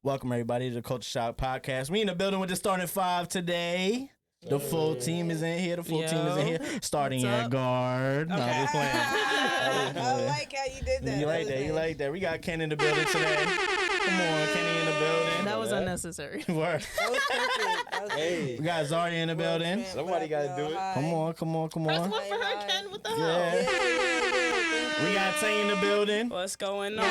Welcome everybody to the Culture Shock Podcast. We in the building with the starting five today. The full team is in here. Starting at guard. Okay. No, I'm just playing. I like how you did that. You like that. We got Ken in the building today. Come on, Kenny in the building. That was unnecessary. Word. That was perfect. We got Zarya in the building. Somebody got to do it. Come on. Press one for her, Ken. What the hell? Yeah. We got Tay in the building. What's going on?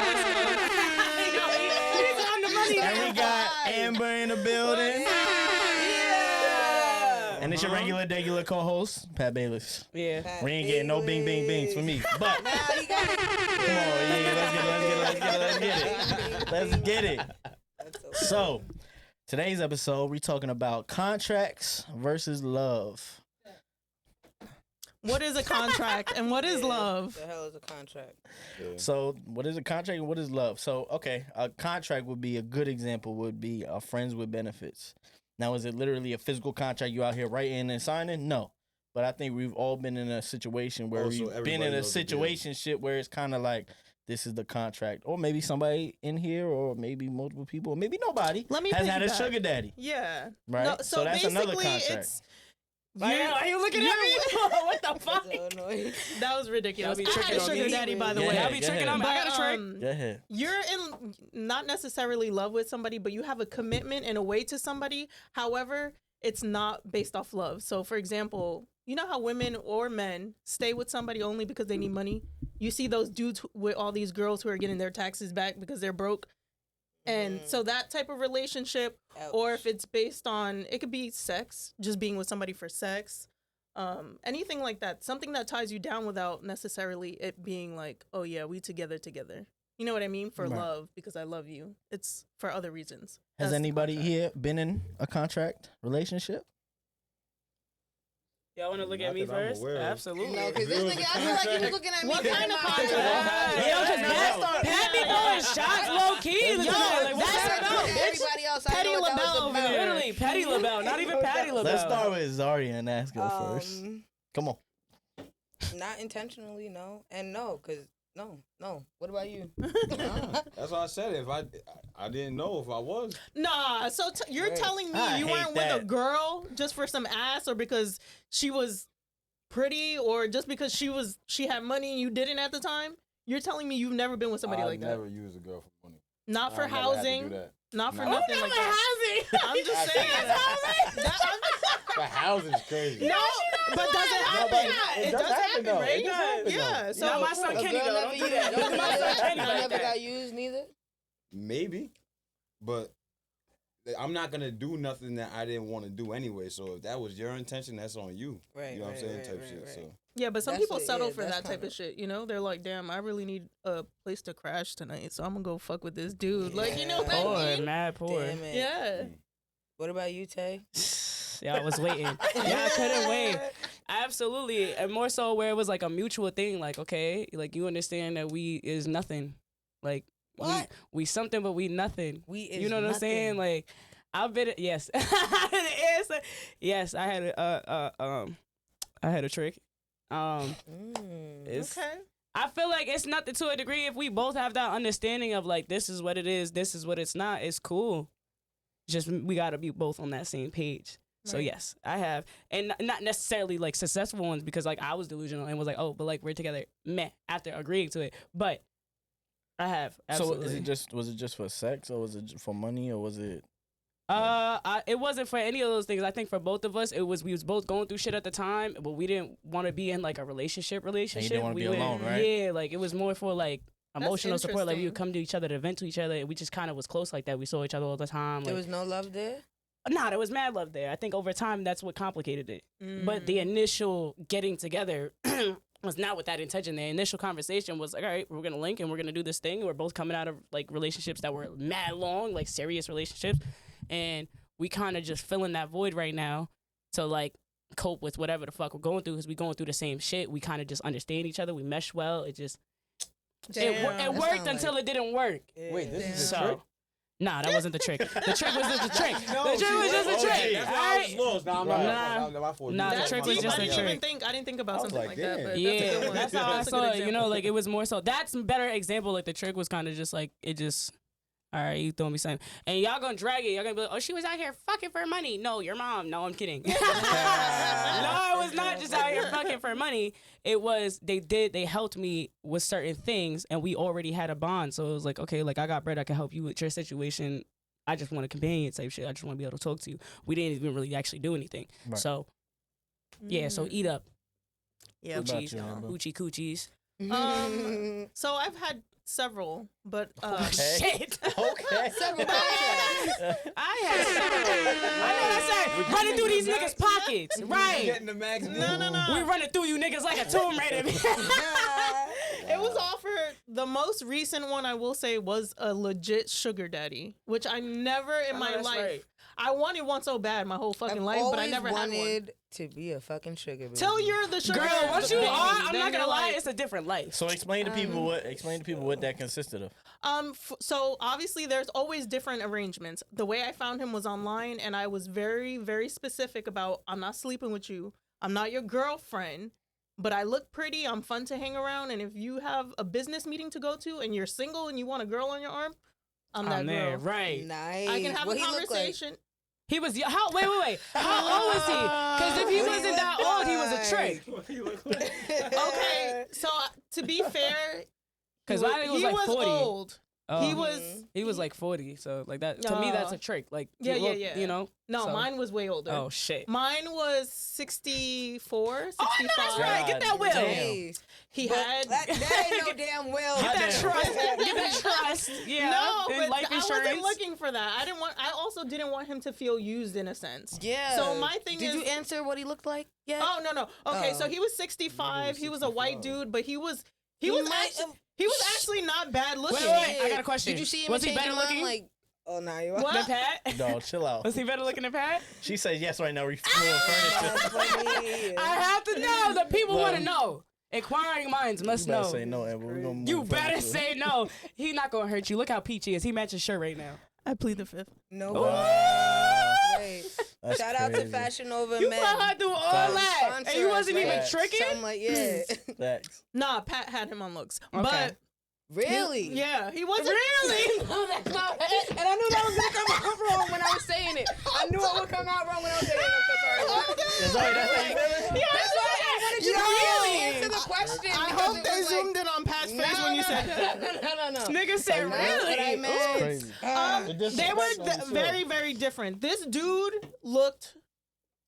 And we got Amber in the building. And it's your regular co-host, Pat Bayless. Yeah. We ain't getting no bing bing bings for me. But Now you got it. come on, let's get it. So, today's episode, we're talking about contracts versus love. What is a contract and what is love? What the hell is a contract? Yeah. So, what is a contract and what is love? So, okay, a contract would be a good example would be a friends with benefits. Now, is it literally a physical contract you out here writing and signing? No. But I think we've all been in a situation where we've been in a situationship where it's kind of like, this is the contract. Or maybe somebody in here or maybe multiple people or maybe nobody has had a sugar daddy. Yeah. Right? No, so that's another contract. It's... Are you looking at me? What the fuck? So annoying. That was ridiculous. Y'all be I had a tricking on sugar me. daddy, by the Yeah, way. Y'all be tricking on me. I got a trick. Go ahead. You're in not necessarily love with somebody, but you have a commitment in a way to somebody. However, it's not based off love. So, for example, you know how women or men stay with somebody only because they need money? You see those dudes with all these girls who are getting their taxes back because they're broke. And so that type of relationship, or if it's based on, it could be sex, just being with somebody for sex. Anything like that, something that ties you down without necessarily it being like, oh yeah, we together. You know what I mean? For Right. love, because I love you. It's for other reasons. Has That's anybody contract. here been in a contract relationship? Y'all want to look Not at me that I'm first? aware of. Absolutely. No, because this nigga, I feel like he was looking at me. What kind of contract? Yo, because Pat be throwing shots low key. Like, what's that's that about? Everybody else, I Petty know what that LaBelle was over about. there. Literally, Patty LaBelle. Not even Patty LaBelle. Let's start with Zarya and ask her first. Come on. Not intentionally, no, and no, because no. What about you? That's what I said. If I didn't know if I was. Nah, so you're telling me I you hate weren't with a that. girl just for some ass, or because she was pretty, or just because she had money and you didn't at the time? You're telling me you've never been with somebody like never that? used a girl for money. Not for I never had to do housing, that. not for No. nothing like that. I'm just saying. But housing's crazy. No, but does it happen? It does happen, though. right? It does happen, though. Yeah. So Not my son A Kenny, girl though. never Don't do used- that. Don't do my son Kenny You like never that. got used neither? Maybe, but I'm not gonna do nothing that I didn't want to do anyway. So if that was your intention, that's on you. Right, You know what I'm saying? right, Type right, shit. right. So yeah, but some That's people what- settle yeah, for that's that type kinda- of shit. You know, they're like, damn, I really need a place to crash tonight, so I'm gonna go fuck with this dude. Like, you know what I Poor, mean? mad poor. Damn it. Yeah. What about you, Tay? Yeah, I was waiting. Yeah, I couldn't wait. Absolutely. And more so where it was like a mutual thing. Like, okay, like you understand that we is nothing. Like, What? we something, but we nothing. We is You know what I'm saying? nothing. Like, I've been, yes. Yes, I had a trick. It's, Okay. I feel like it's nothing to a degree. If we both have that understanding of like, this is what it is, this is what it's not, it's cool. Just, we got to be both on that same page. So Right. yes, I have, and not necessarily like successful ones because like I was delusional and was like, oh, but like we're together, meh, after agreeing to it. But I have absolutely. So was it just for sex or was it for money or was it? It wasn't for any of those things. I think for both of us, we was both going through shit at the time, but we didn't want to be in like a relationship. And you didn't want to be alone, right? Yeah, like it was more for like emotional support. Like we would interesting. come to each other to vent to each other, and we just kind of was close like that. We saw each other all the time. There Like, was no love there? nah, there was mad love there. I think over time that's what complicated it. But Mm. the initial getting together was not with that intention. The initial conversation was like, all right, we're gonna link and we're gonna do this thing. We're both coming out of like relationships that were mad long, like serious relationships, and we kind of just filling that void right now to like cope with whatever the fuck we're going through because we going through the same shit. We kind of just understand each other. We mesh well. It just it That worked sound until like- it didn't work. wait, this is So. a trick. Nah, that wasn't the trick. The trick was just the trick. No, The trick was just the trick. That's all why I was right? lost. Nah, I'm Nah. not. My fault. Nah, the That's trick was deep. just I a didn't trick. even think. I didn't think about I was something like, like that. damn. But Yeah, that's a good one. that's how I That's a saw good it. You know, example. like it was more so. That's a better example. Like the trick was kind of just like it just. All right, you throw me something. And y'all gonna drag it. Y'all gonna be like, oh, she was out here fucking for money. No, your mom. No, I'm kidding. No, I was not just out here fucking for money. It was, they helped me with certain things and we already had a bond. So it was like, okay, like I got bread. I can help you with your situation. I just want a companion type shit. I just want to be able to talk to you. We didn't even really actually do anything. Right. So, yeah, so eat up. Yeah, Hoochies. Hoochie coochies. So I've had several, but shit. Okay. Several I had several. I know I said running through these niggas' pockets. Right. Getting the max. No. We running through you niggas like a Tomb Raider. It was offered. The most recent one I will say was a legit sugar daddy, which I never in my life. Right. I wanted one so bad my whole fucking life, but I never had one. To be a fucking sugar baby. Till you're the sugar girl. Once you are, I'm not gonna lie, it's a different life. So explain to people what that consisted of. So obviously there's always different arrangements. The way I found him was online, and I was very, very specific about I'm not sleeping with you. I'm not your girlfriend, but I look pretty. I'm fun to hang around, and if you have a business meeting to go to and you're single and you want a girl on your arm, I'm that girl. Right. Nice. I can have a conversation. He was how? Wait. How old was he? Because if he wasn't that old, he was a trick. Okay, so to be fair, because he was like 40. Old. He was like 40, so like that to me that's a trick. Like yeah. You know. No, so. mine was way older. Oh shit. Mine was 64, 65. Oh, no, that's right. Get that will. Damn. He had that ain't no damn will. Get that trust. Get that trust. Yeah. No, but life insurance. I wasn't looking for that. I also didn't want him to feel used in a sense. Yeah. So my thing Did you answer what he looked like? Yeah. Oh no. Okay, so he was 65. He was a white dude, but he was actually not bad looking. Wait, I got a question. Did you see him? Was he better looking? Like, oh no, you what? Than Pat? No, chill out. Was he better looking than Pat? She said yes right now. Refueling furniture. I have to know. The people want to know. Inquiring minds must you better know. Say no, Amber. We're gonna move you better furniture. say no. He's not gonna hurt you. Look how peachy is. He matches shirt right now. I plead the fifth. No. Wow. Shout out to Fashion Nova you Men. put her through all that, and you wasn't even tricking. Something like yeah. Facts. Nah, Pat had him on looks, Okay. but. Really? Yeah, he wasn't. Really? No, that's not it. And I knew that was gonna come out wrong when I was saying it. I knew it would come out wrong when I was saying it. I'm so sorry. What? That's how you feeling? Yeah, that's why I wanted you to really answer the question. I hope they zoomed in on Pat's face when you said that. No. Nigga said really. Crazy. They were very, very different. This dude looked.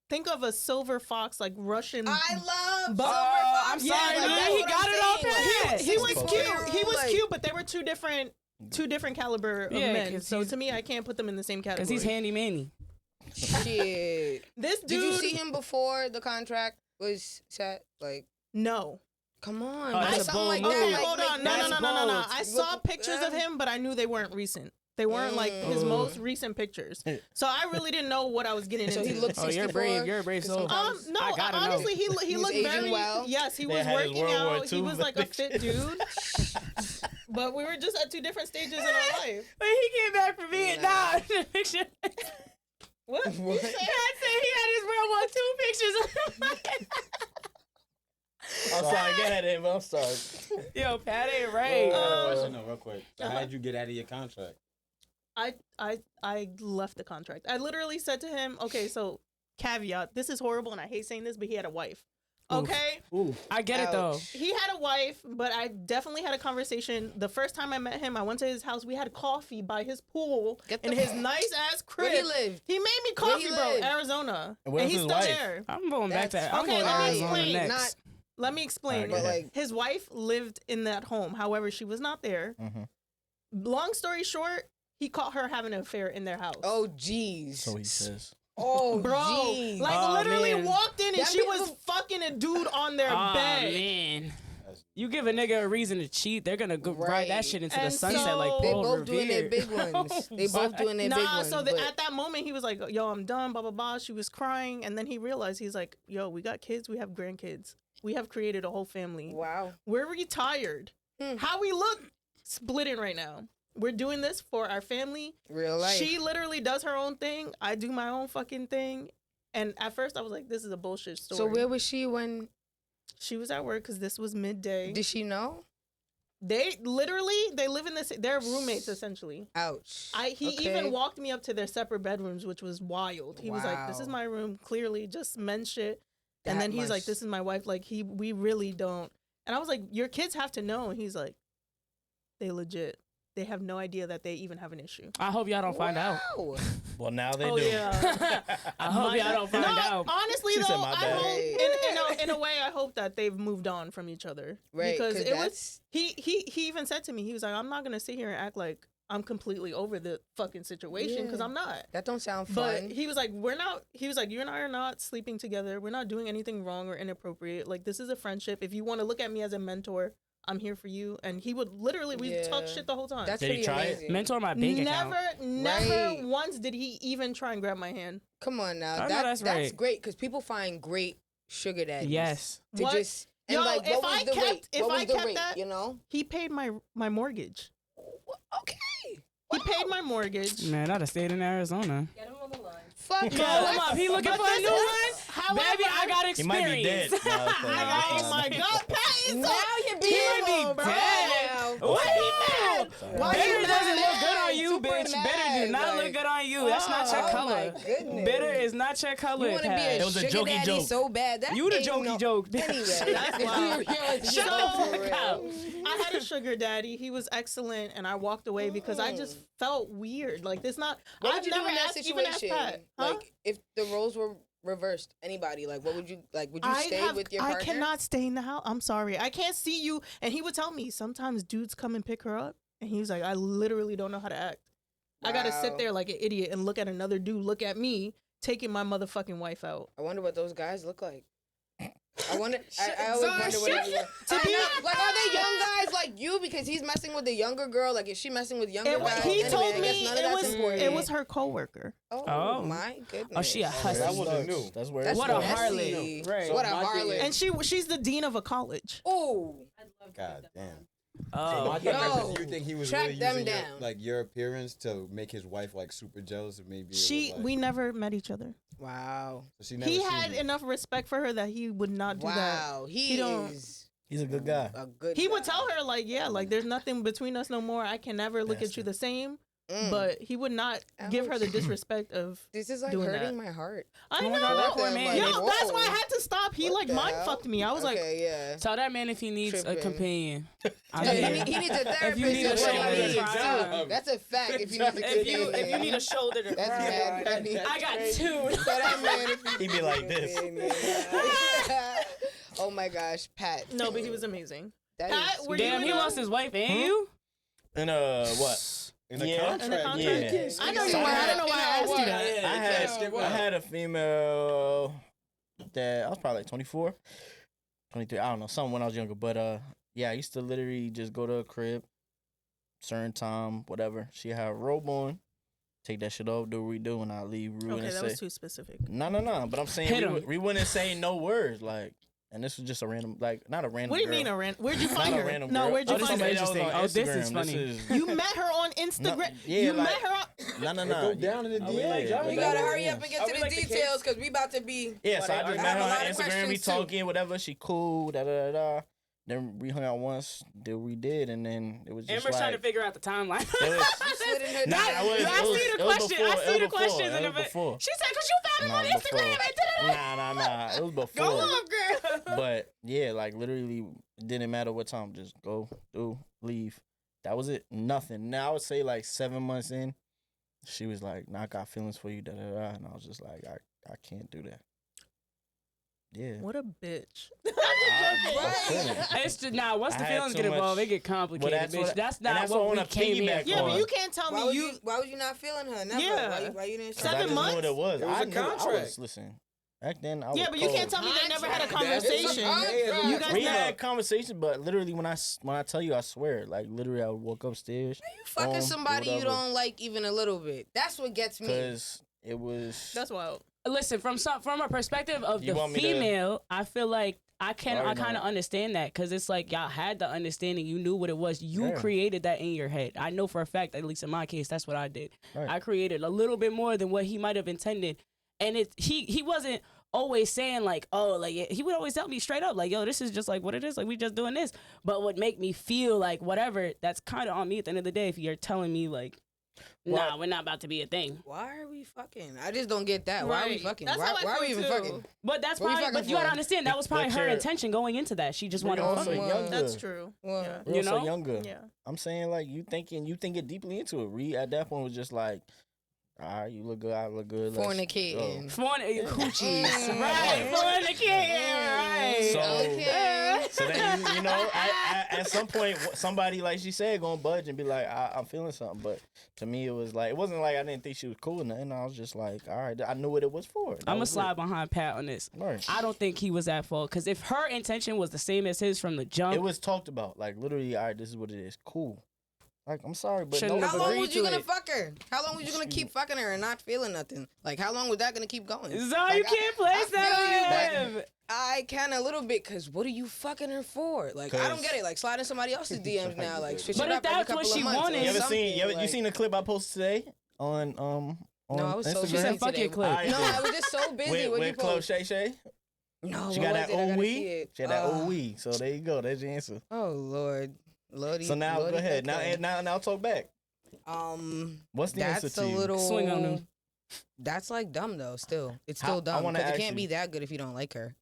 Think of a silver fox, like Russian. I love But- silver fox. I'm sorry, like, man. that's He what got I'm it all saying. Pat. He was cute. He was Like- cute, but they were two different caliber of Yeah, men. 'cause So he's- to me, I can't put them in the same category. Because he's handy manny. Shit. This dude. Did you see him before the contract was set? Like, No. come on. Oh, like that's a something bold like move. that. Okay, Like, hold on. that's No. bold. I saw pictures of him, but I knew they weren't recent. They weren't like his most recent pictures. So I really didn't know what I was getting So into. he looked Oh, you're 64. brave. You're a brave soul. No, I gotta know. honestly, he was looked aging very well? Yes, he They was had his working World War out. He II was like a fit dude. But we were just at two different stages in our life. But he came back from Vietnam. Picture. What? What? Pat said he had his World War II pictures. I'm sorry. Go ahead, Amber. I'm sorry. Yo, Pat ain't right. Question though, real quick. So how did you get out of your contract? I left the contract. I literally said to him, okay, so caveat, this is horrible and I hate saying this, but he had a wife. Okay? Ooh. I get it though. He had a wife, but I definitely had a conversation. The first time I met him, I went to his house. We had coffee by his pool Get in the his fuck- nice ass crib. Where he lived? He made me Where coffee, he bro, live? Arizona. And where's he's his still wife? there. I'm going back to That's- I'm okay, going to let me Arizona explain. next. Not Let me explain. Alright, go but ahead. like His wife lived in that home. However, she was not there. Mhm. Long story short, he caught her having an affair in their house. oh jeez. So he says. Oh Bro, jeez. like Oh, literally man. walked in and That she was people- fucking a dude on their Oh bed. man. You give a nigga a reason to cheat, they're gonna go ride that Right. shit into the And sunset so- like They Paul both doing their Revere. big ones. They both doing their big Nah, ones. so but- at that moment he was like, yo, I'm done, blah, blah, blah. She was crying. And then he realized, he's like, yo, we got kids, we have grandkids. We have created a whole family. wow. We're retired. How we look splitting right now. We're doing this for our family. Real life. She literally does her own thing. I do my own fucking thing. And at first I was like, this is a bullshit story. So where was she when? She was at work because this was midday. Did she know? They live in this. They're roommates essentially. Ouch. He Okay. even walked me up to their separate bedrooms, which was wild. He was like, "This is Wow. my room." Clearly, just men shit. That And then he's like, must- "This is my wife." Like we really don't. And I was like, "Your kids have to know." And he's like, "They legit. They have no idea that they even have an issue." I hope y'all don't find out. Wow. Well, now they Oh do. yeah. I hope y'all don't find out. Honestly, She though, said my I bad. hope in a way, I hope that they've moved on from each other. Right, Because 'cause it was that's- he even said to me, he was like, "I'm not gonna sit here and act like I'm completely over the fucking situation because Yeah. I'm not." That don't sound But fun. he was like, you and I are not sleeping together. We're not doing anything wrong or inappropriate. Like, this is a friendship. If you want to look at me as a mentor, I'm here for you. And he would literally, we talk Yeah. shit the whole time. That's Did he pretty try it? amazing. Mentor my bank account. Never Right. once did he even try and grab my hand. Come on now. I know That's that's right. great because people find great sugar daddies. Yes. To What? just and Yo, like if what was I the kept- rate? if What I was the kept rate? that- You know? He paid my mortgage. Okay. He paid my mortgage. Man, I'd have stayed in Arizona. Get him on the line. Fuck Call him up. He looking But for a this new is- one? however- Baby, I got He experience. might be dead. No, it's fine. Oh my God, Pat is Now you're being He might be evil, bro. dead. Now. What? Why Bitter you doesn't look mad? good on you, Super bitch. Bitter mad, do not like- look good on you. That's not your Oh color. my goodness. Bitter is not your color. You want to be Pat. a It was a sugar jokey daddy joke. so bad. That You the ain't jokey no- joke. Anyway, That's wild. Shut the fuck up. I had a sugar daddy. He was excellent, and I walked away because I just felt weird. Like this not. What I've would you do never in that asked, even asked situation? Pat. Huh? Like if the roles were reversed, anybody, like what would you like? Would you stay with your partner? I cannot stay in the house. I'm sorry. I can't see you. And he would tell me sometimes dudes come and pick her up, and he was like, I literally don't know how to act. I gotta sit Wow. there like an idiot and look at another dude look at me taking my motherfucking wife out. I wonder what those guys look like. I wonder. I always wonder what it is. To be- Like, are they young guys like you? Because he's messing with the younger girl. Like, is she messing with younger guys? He Anyway, told I me guess none of it that's was important. it was her coworker. Oh, Oh. my goodness. Oh, she a hussy. That wasn't new. That's where That's What a messy. harlot. Right. What a So my thing harlot. is- And she's the dean of a college. Ooh. God damn. So Oh. my thing Yo, is, you think he was track really them using your, down. like your appearance to make his wife like super jealous of maybe? We never met each other. Wow. So she never He seen had you. enough respect for her that he would not do that. Wow. He don't- is He's a good guy. a good He would guy. tell her like, yeah, like there's nothing between us no more. I can never look at you the same. Mm. But he would not give her the Ouch. disrespect of. This is like doing hurting that. my heart. I Oh know. my God, that poor What the- man. Yo, like, that's whoa. why I had to stop. He What like the mind hell? fucked me. I was like, Okay, yeah. Tell that man if he needs a Tripping. companion. I'm Yeah, here. he needs a therapist. If you need a That's what shoulder he to needs, cry too. on. That's a fact. If you need a If you need a shoulder to That's cry mad on. funny. I got two. So that man, if He be like this. Oh my gosh, Pat. no, but he was amazing. That Pat, is were sweet. you Damn, he in lost his wife and you? And what? In the Yeah. contract. In the contract? Yeah. I know you So were. I don't know You why I asked you that. I had a female that I was probably like 24, 23. I don't know, something when I was younger. But yeah, I used to literally just go to a crib, certain time, whatever. She had a robe on, take that shit off, do what we do, and I leave. We Okay, wouldn't that say was too specific. no. But I'm saying Hit him. we wouldn't say no words like. And this was just a random, like not a random. What do you girl. mean a random? Where'd you Not find a her? random No, girl. where'd you Oh, this find is her? somebody that was on Oh, this is Instagram. funny. is- You met her on Instagram. yeah, you like- met her on. No. Go down in the we like DM. jumping? We Yeah. gotta hurry up and get Are to we the like the details because we about to be. Yeah, so I just met her I have a on lot of Instagram. We questions, too. talking, whatever. She cool, da da da da. Then we hung out once, did what we did, and then it was just Amber's like. trying to figure out the timeline. it was, Slid in her nah, DM. it was, I it see was, the it was question. before, I it see was the before, questions it in was the before. She said, "Cause you found him on Before. Instagram." Nah. It was before. Go on, girl. But yeah, like literally, it didn't matter what time. Just go, do, leave. That was it. Nothing. Now I would say like 7 months in, she was like, "Nah, I got feelings for you." Da da da. And I was just like, I can't do that. Yeah. What a bitch. I couldn't. It's just now. Once I the had feelings too get involved, much- they get complicated, that's bitch. what- That's and not that's what I what we wanna came here piggyback for. Yeah, on. but you can't tell Why me was why was you not feeling her? Never. Yeah. Why you didn't? 'Cause I 7 just months? knew what it was. It was I a knew- I contract. was, listen, back then I was Yeah, but you cold. can't tell me they never had a That's conversation. contract. You guys We never. had conversation, but literally when I tell you, I swear, like literally, I would walk upstairs You fucking Boom, somebody you whatever. don't like even a little bit. That's what gets me. because it was. That's wild. Listen, from a perspective of You the want me to- female, I feel like I Already kind know. of understand that because it's like y'all had the understanding, you knew what it was, you Yeah. created that in your head. I know for a fact, at least in my case, that's what I did. Right. I created a little bit more than what he might have intended, and he wasn't always saying like, oh, like he would always tell me straight up, like, yo, this is just like what it is, like we just doing this. But would make me feel like whatever, that's kind of on me at the end of the day. If you're telling me like, nah, we're not about to be a thing. Why are we fucking? I just don't get that. Why are we Right. fucking? That's Why, how I why are we feel even too. fucking? But that's What we probably, fucking but you gotta for? understand that was probably But her you're- intention going into that. She just wanted You're to also fuck. younger. That's true. Well, Yeah. You're You also know? younger. Yeah. I'm saying like you thinking deeply into it. Reed at that point was just like, all right, you look good, I look good. let's fornicating. Coochies, right? Fornicating, right? So, Okay. so then you know, at some point, somebody like she said gonna budge and be like, I'm feeling something. But to me, it was like it wasn't like I didn't think she was cool or nothing. I was just like, all right, I knew what it was for. That I'm gonna was slide it. behind Pat on this. Right. I don't think he was at fault because if her intention was the same as his from the jump, It was talked about, like literally. All right, this is what it is. Cool. Like I'm sorry, but Shouldn't no, have How long agreed was you to gonna it. fuck her? How long was you gonna keep fucking her and not feeling nothing? Like how long was that gonna keep going? so you Like, can't I place that feel on him. I can a little bit, cause what are you fucking her for? Like I don't 'Cause- get it. Like sliding somebody else's DMs now, like switch But it if up every that's what couple of she months or wanted- you ever something, seen you like- seen the clip I posted today on No, I was so Instagram? She said, busy "Fuck today. your clip." Alright, No, then. I was just so busy. with What you with Chloe post? Shay Shay. No, She what got was that it? I old gotta weed. see it. She had that old weed. So there you go. That's your answer. Oh Lord, Lordy. So now Lordy go ahead. okay. Now talk back. What's the That's answer a to you? little. Swing on them. That's like dumb though. Still, it's How- still I dumb wanna because it ask can't be you- that good if you don't like her.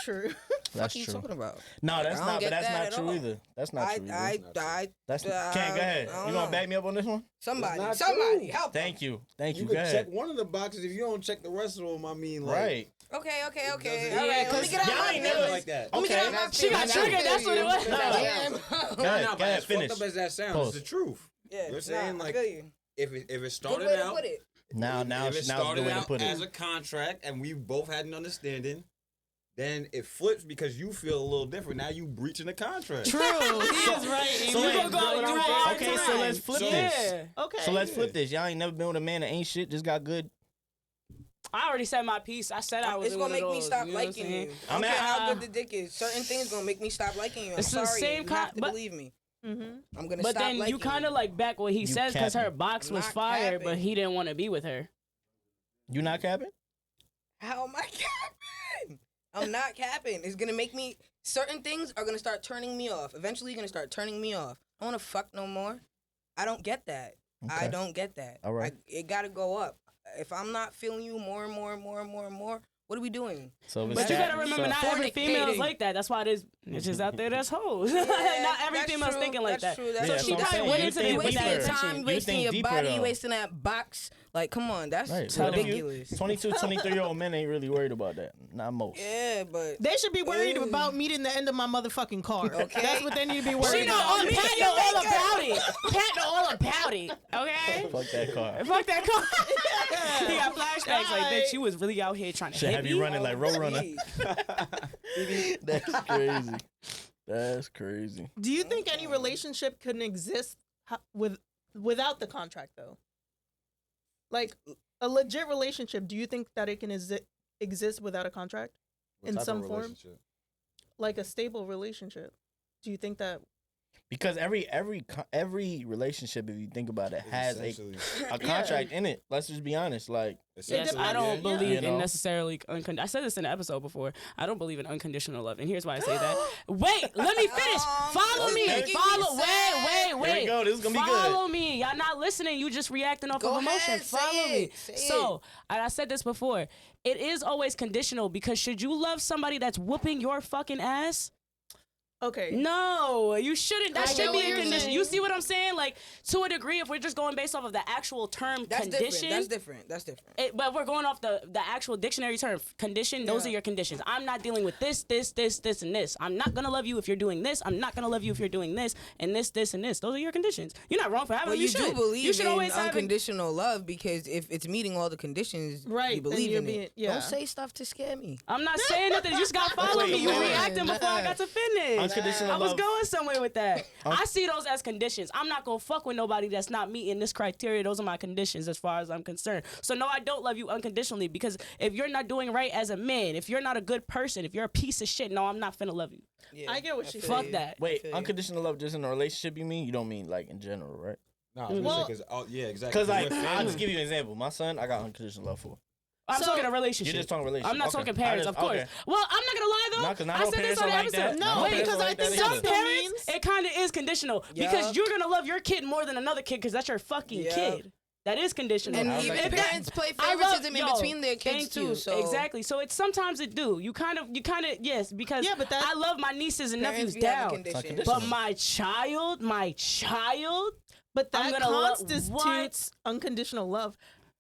True. That's What are you true. talking about? No, that's I don't not. But get that's that not at true all. either. That's not true. Either. That's Can't go ahead. I don't You gonna know. back me up on this one? Somebody, not somebody, true. help. Thank you. Thank you. You Go can ahead. check one of the boxes if you don't check the rest of them. I mean, like, Right. Okay. doesn't- All Yeah, right, let me 'cause get out y'all my ain't never feelings. like that. Let me get Okay. out my She got feelings. triggered, I feel that's what it you. was. No. Damn. Go ahead. Nah, Go but ahead. as Finish. fucked up as that sounds, Pause. it's the truth. Yeah, You're saying, nah, like, I feel you. if it Good started way to out, put it. Now if it it's the started way to out put as it. a contract and we both had an understanding, then it flips because you feel a little different. Now you breaching the contract. True, he is right. So you wait, gonna go through a hard okay, so time. let's flip So- this. Yeah. Okay. So let's flip this. Y'all ain't never been with a man that ain't shit, just got good. I already said my piece. I said I was. It's in gonna one of make me those, stop you know what I'm liking saying? you. I'm I don't care at- how good the dick is. Certain things gonna make me stop liking you. I'm It's the sorry. same You have con- to but- believe me. Mm-hmm. I'm gonna But stop then liking you kind of like back what he You says because her capping. box I'm was not fire, capping. but he didn't want to be with her. You not capping? How am I capping? I'm not capping. It's gonna make me. Certain things are gonna start turning me off. Eventually, you're gonna start turning me off. I don't wanna fuck no more. I don't get that. I Okay. don't get that. All right. It gotta go up. If I'm not feeling you more and more and more and more and more, what are we doing? So if But it's you cap- gotta remember, so- not every female is Fornicating. like that. That's why there's bitches out there that's hoes. not every that's female's true, thinking like that's that. True, that's Yeah, So so she I'm probably saying, went you into think it with wasting that your deeper. intention. time, You wasting think your deeper, body, though. wasting that box. Like, come on, that's Right. What if you- ridiculous. 22, 23-year-old men ain't really worried about that. Not most. Yeah, but They should be worried Ew. about meeting the end of my motherfucking car. Okay. That's what they need to be worried She know about. all, Pat know all about it. Pat know all about it. Okay. Fuck that car. Fuck that car. He got flashbacks like, Right. bitch, you was really out here trying to Should hit have me. you running like Roadrunner. Jeez. That's crazy. That's crazy. Do you think any relationship can exist without the contract though? Like a legit relationship, do you think that it can exist without a contract? What In type of some form? relationship? Like a stable relationship. Do you think that Because every relationship, if you think about it, has Essentially. a contract in it. Let's just be honest. Like, Essentially, I don't yeah. believe You in know? necessarily I said this in an episode before. I don't believe in unconditional love, and here's why I say that. Wait, let me finish. Follow this me. is making me Follow. sad. Wait. Here we go. This is gonna be good. Follow me. Y'all not listening. You just reacting off Go of emotion. ahead, say Follow me. it, say So, and I said this before. It is always conditional because should you love somebody that's whooping your fucking ass? okay? No, you shouldn't. That I should get be what a you're condition. saying. You see what I'm saying? Like, to a degree, if we're just going based off of the actual term That's condition. different. That's different. But we're going off the actual dictionary term condition. Those Yeah. are your conditions. I'm not dealing with this, and this. I'm not gonna love you if you're doing this. I'm not gonna love you if you're doing this, and this, and this. Those are your conditions. You're not wrong for having But them. you should. do believe you should in always have it. unconditional love because if it's meeting all the conditions, Right, you then believe you're in being- it. yeah. Don't say stuff to scare me. I'm not saying nothing. You just gotta follow me. You wait, reacting before I got to finish. Unconditional I was love. going somewhere with that. I see those as conditions. I'm not gonna fuck with nobody that's not meeting this criteria. Those are my conditions as far as I'm concerned. So no, I don't love you unconditionally because if you're not doing right as a man, if you're not a good person, if you're a piece of shit, no, I'm not finna love you. Yeah, I get what she feel Fuck you. that. wait, feel you. unconditional love just in a relationship? You mean? You don't mean like in general, right? No, I was Well- gonna say, 'cause, yeah, exactly. Because like, we're I'll family. just give you an example. My son, I got unconditional love for. I'm So- talking a relationship. You're just talking relationship. I'm not Okay. talking parents, I of just- course. okay. Well, I'm not gonna lie though. No, 'cause not I all said this parents on are the like that. episode. Not all No, parents because are I like think that Some either. still parents, means- it kind of is conditional Yup. because you're gonna love your kid more than another kid because that's your fucking Yup. kid. That is conditional. And I was even like, parents play I love- favoritism in yo, between their kids thank too. you. So Exactly. So it's sometimes it do. You kind of yes because Yeah, but that- I love my nieces and parents nephews be having down. conditions. unconditional. But my child, But I'm that gonna constitutes unconditional love.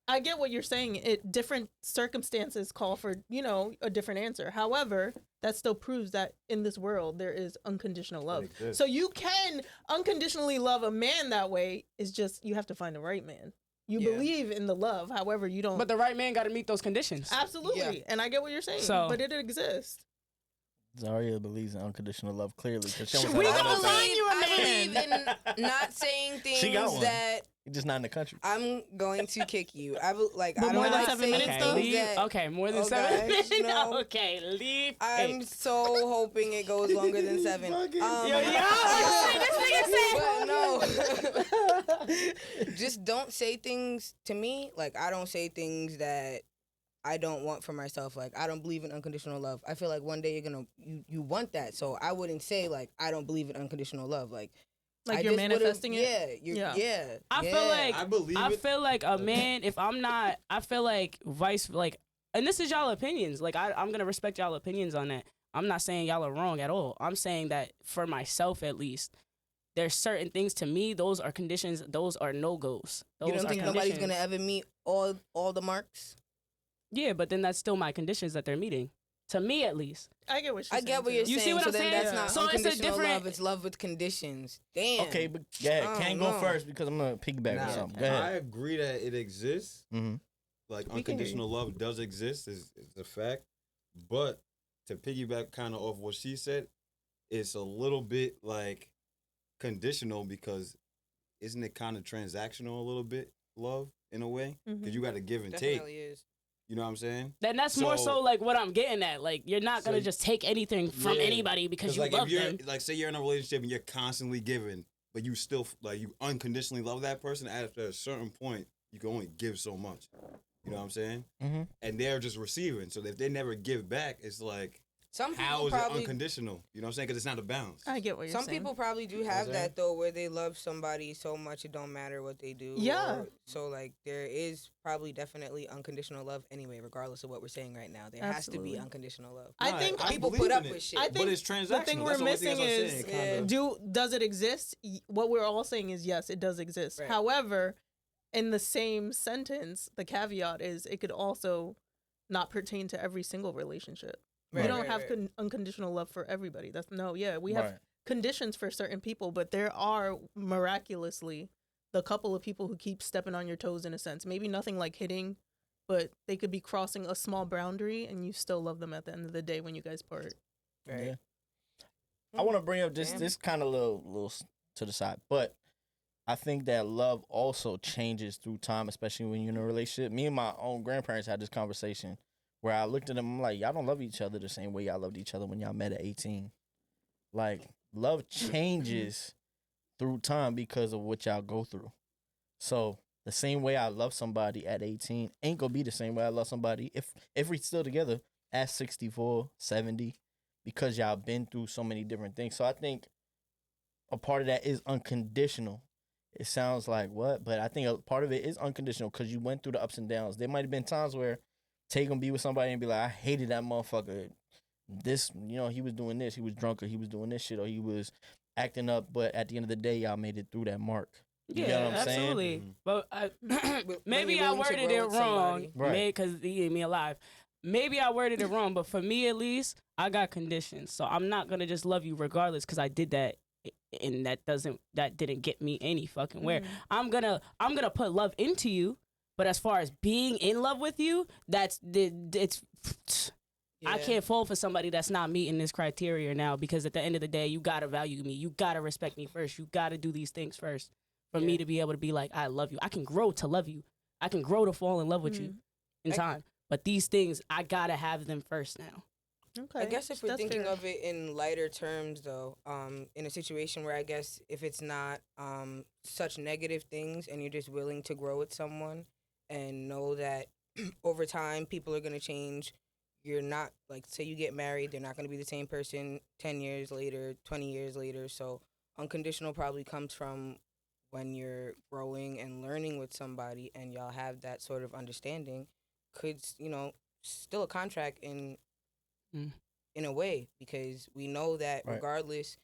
I get what you're saying. Different circumstances call for, a different answer. However, that still proves that in this world there is unconditional love. exists. So you can unconditionally love a man that way. It's just you have to find the right man. You Yeah. believe in the love. However, you don't. but the right man got to meet those conditions. Absolutely. Yeah. And I get what you're saying. So- but it exists. Zaria believes in unconditional love clearly. 'Cause she We almost had gonna all that. find you a I man. believe in not saying She got things one. that You're just not in the country. I'm going to kick you. I But don't more than like 7 saying minutes, Okay, though? things leave. that Okay, more than Oh, 7 guys, minutes. no. Okay, leave. I'm Hey. so hoping it goes longer than 7. Yo, this nigga said. But no, just don't say things to me. Like, I don't say things that I don't want for myself. Like, I don't believe in unconditional love. I feel like one day you want that. So I wouldn't say like I don't believe in unconditional love. Like I Like you're just would've- manifesting it? Yeah. I feel like I believe I it. feel like a man. If I'm not, I feel like and this is y'all opinions. Like I'm gonna respect y'all opinions on that. I'm not saying y'all are wrong at all. I'm saying that for myself at least, there's certain things to me. Those are conditions. Those are no goes. You don't think nobody's gonna ever meet all the marks? Yeah, but then that's still my conditions that they're meeting. To me, at least. I get what you're I saying. get what too. you're You saying. see what so I'm then saying? that's not So it's a unconditional different- love. It's love with conditions. Damn. Okay, but yeah, I can't don't go know. first because I'm gonna piggyback Nah, on something. Go I ahead. agree that it exists. Mm-hmm. Like We can hear unconditional love does exist is a fact. But to piggyback kind of off what she said, it's a little bit like conditional because isn't it kind of transactional a little bit, love, in a way? Because Mhm. you got to give and Definitely take. is. You know what I'm saying? Then that's more So- so like what I'm getting at. Like you're not gonna So- just take anything from Yeah. anybody because you like love if you're them. like say you're in a relationship and you're constantly giving, but you still like you unconditionally love that person. After a certain point, you can only give so much. You know what I'm saying? Mm-hmm. And they're just receiving. So if they never give back, it's like Some how people is it probably unconditional? You know what I'm saying? Because it's not a balance. I get what you're Some saying. people probably do what I'm have saying? that though, where they love somebody so much it don't matter what they do. Yeah. So like there is probably definitely unconditional love anyway, regardless of what we're saying right now. There has to Absolutely. be unconditional love. I think people believe put in up it, with shit. I but think it's transactional. the thing we're That's the only thing missing I'm is saying, Yeah. kinda. does it exist? What we're all saying is yes, it does exist. Right. However, in the same sentence, the caveat is it could also not pertain to every single relationship. Right, We don't right, have right. unconditional love for everybody. We have Right. conditions for certain people, but there are miraculously the couple of people who keep stepping on your toes in a sense. Maybe nothing like hitting, but they could be crossing a small boundary and you still love them at the end of the day when you guys part. Right. Yeah. I want to bring up Damn. this kind of little to the side, but I think that love also changes through time, especially when you're in a relationship. Me and my own grandparents had this conversation where I looked at them, I'm like, y'all don't love each other the same way y'all loved each other when y'all met at 18. Like, love changes through time because of what y'all go through. So the same way I love somebody at 18 ain't gonna be the same way I love somebody if we still together at 64, 70, because y'all been through so many different things. So I think a part of that is unconditional. It sounds like what? But I think a part of it is unconditional because you went through the ups and downs. There might have been times where Tay gonna be with somebody and be like, I hated that motherfucker. This, he was doing this. He was drunk or he was doing this shit or he was acting up. But at the end of the day, y'all made it through that mark. You get what I'm saying? absolutely. Mhm. But When maybe you're I willing to worded grow it with wrong, somebody. Right. because he ate me alive. Maybe I worded it wrong, but for me at least, I got conditions. So I'm not gonna just love you regardless because I did that, and that didn't get me any fucking where. I'm gonna put love into you, but as far as being in love with you, I Yeah. can't fall for somebody that's not meeting this criteria now because at the end of the day, you gotta value me. You gotta respect me first. You gotta do these things first for me Yeah. to be able to be like, I love you. I can grow to love you. I can grow to fall in love with you in I- time. But these things, I gotta have them first now. Okay. I guess if we're That's thinking fair. of it in lighter terms, though, in a situation where I guess if it's not such negative things and you're just willing to grow with someone and know that over time, people are gonna change. You're not like, say you get married, they're not gonna be the same person 10 years later, 20 years later. So unconditional probably comes from when you're growing and learning with somebody, and y'all have that sort of understanding. Could still a contract in a way, because we know that Right. regardless,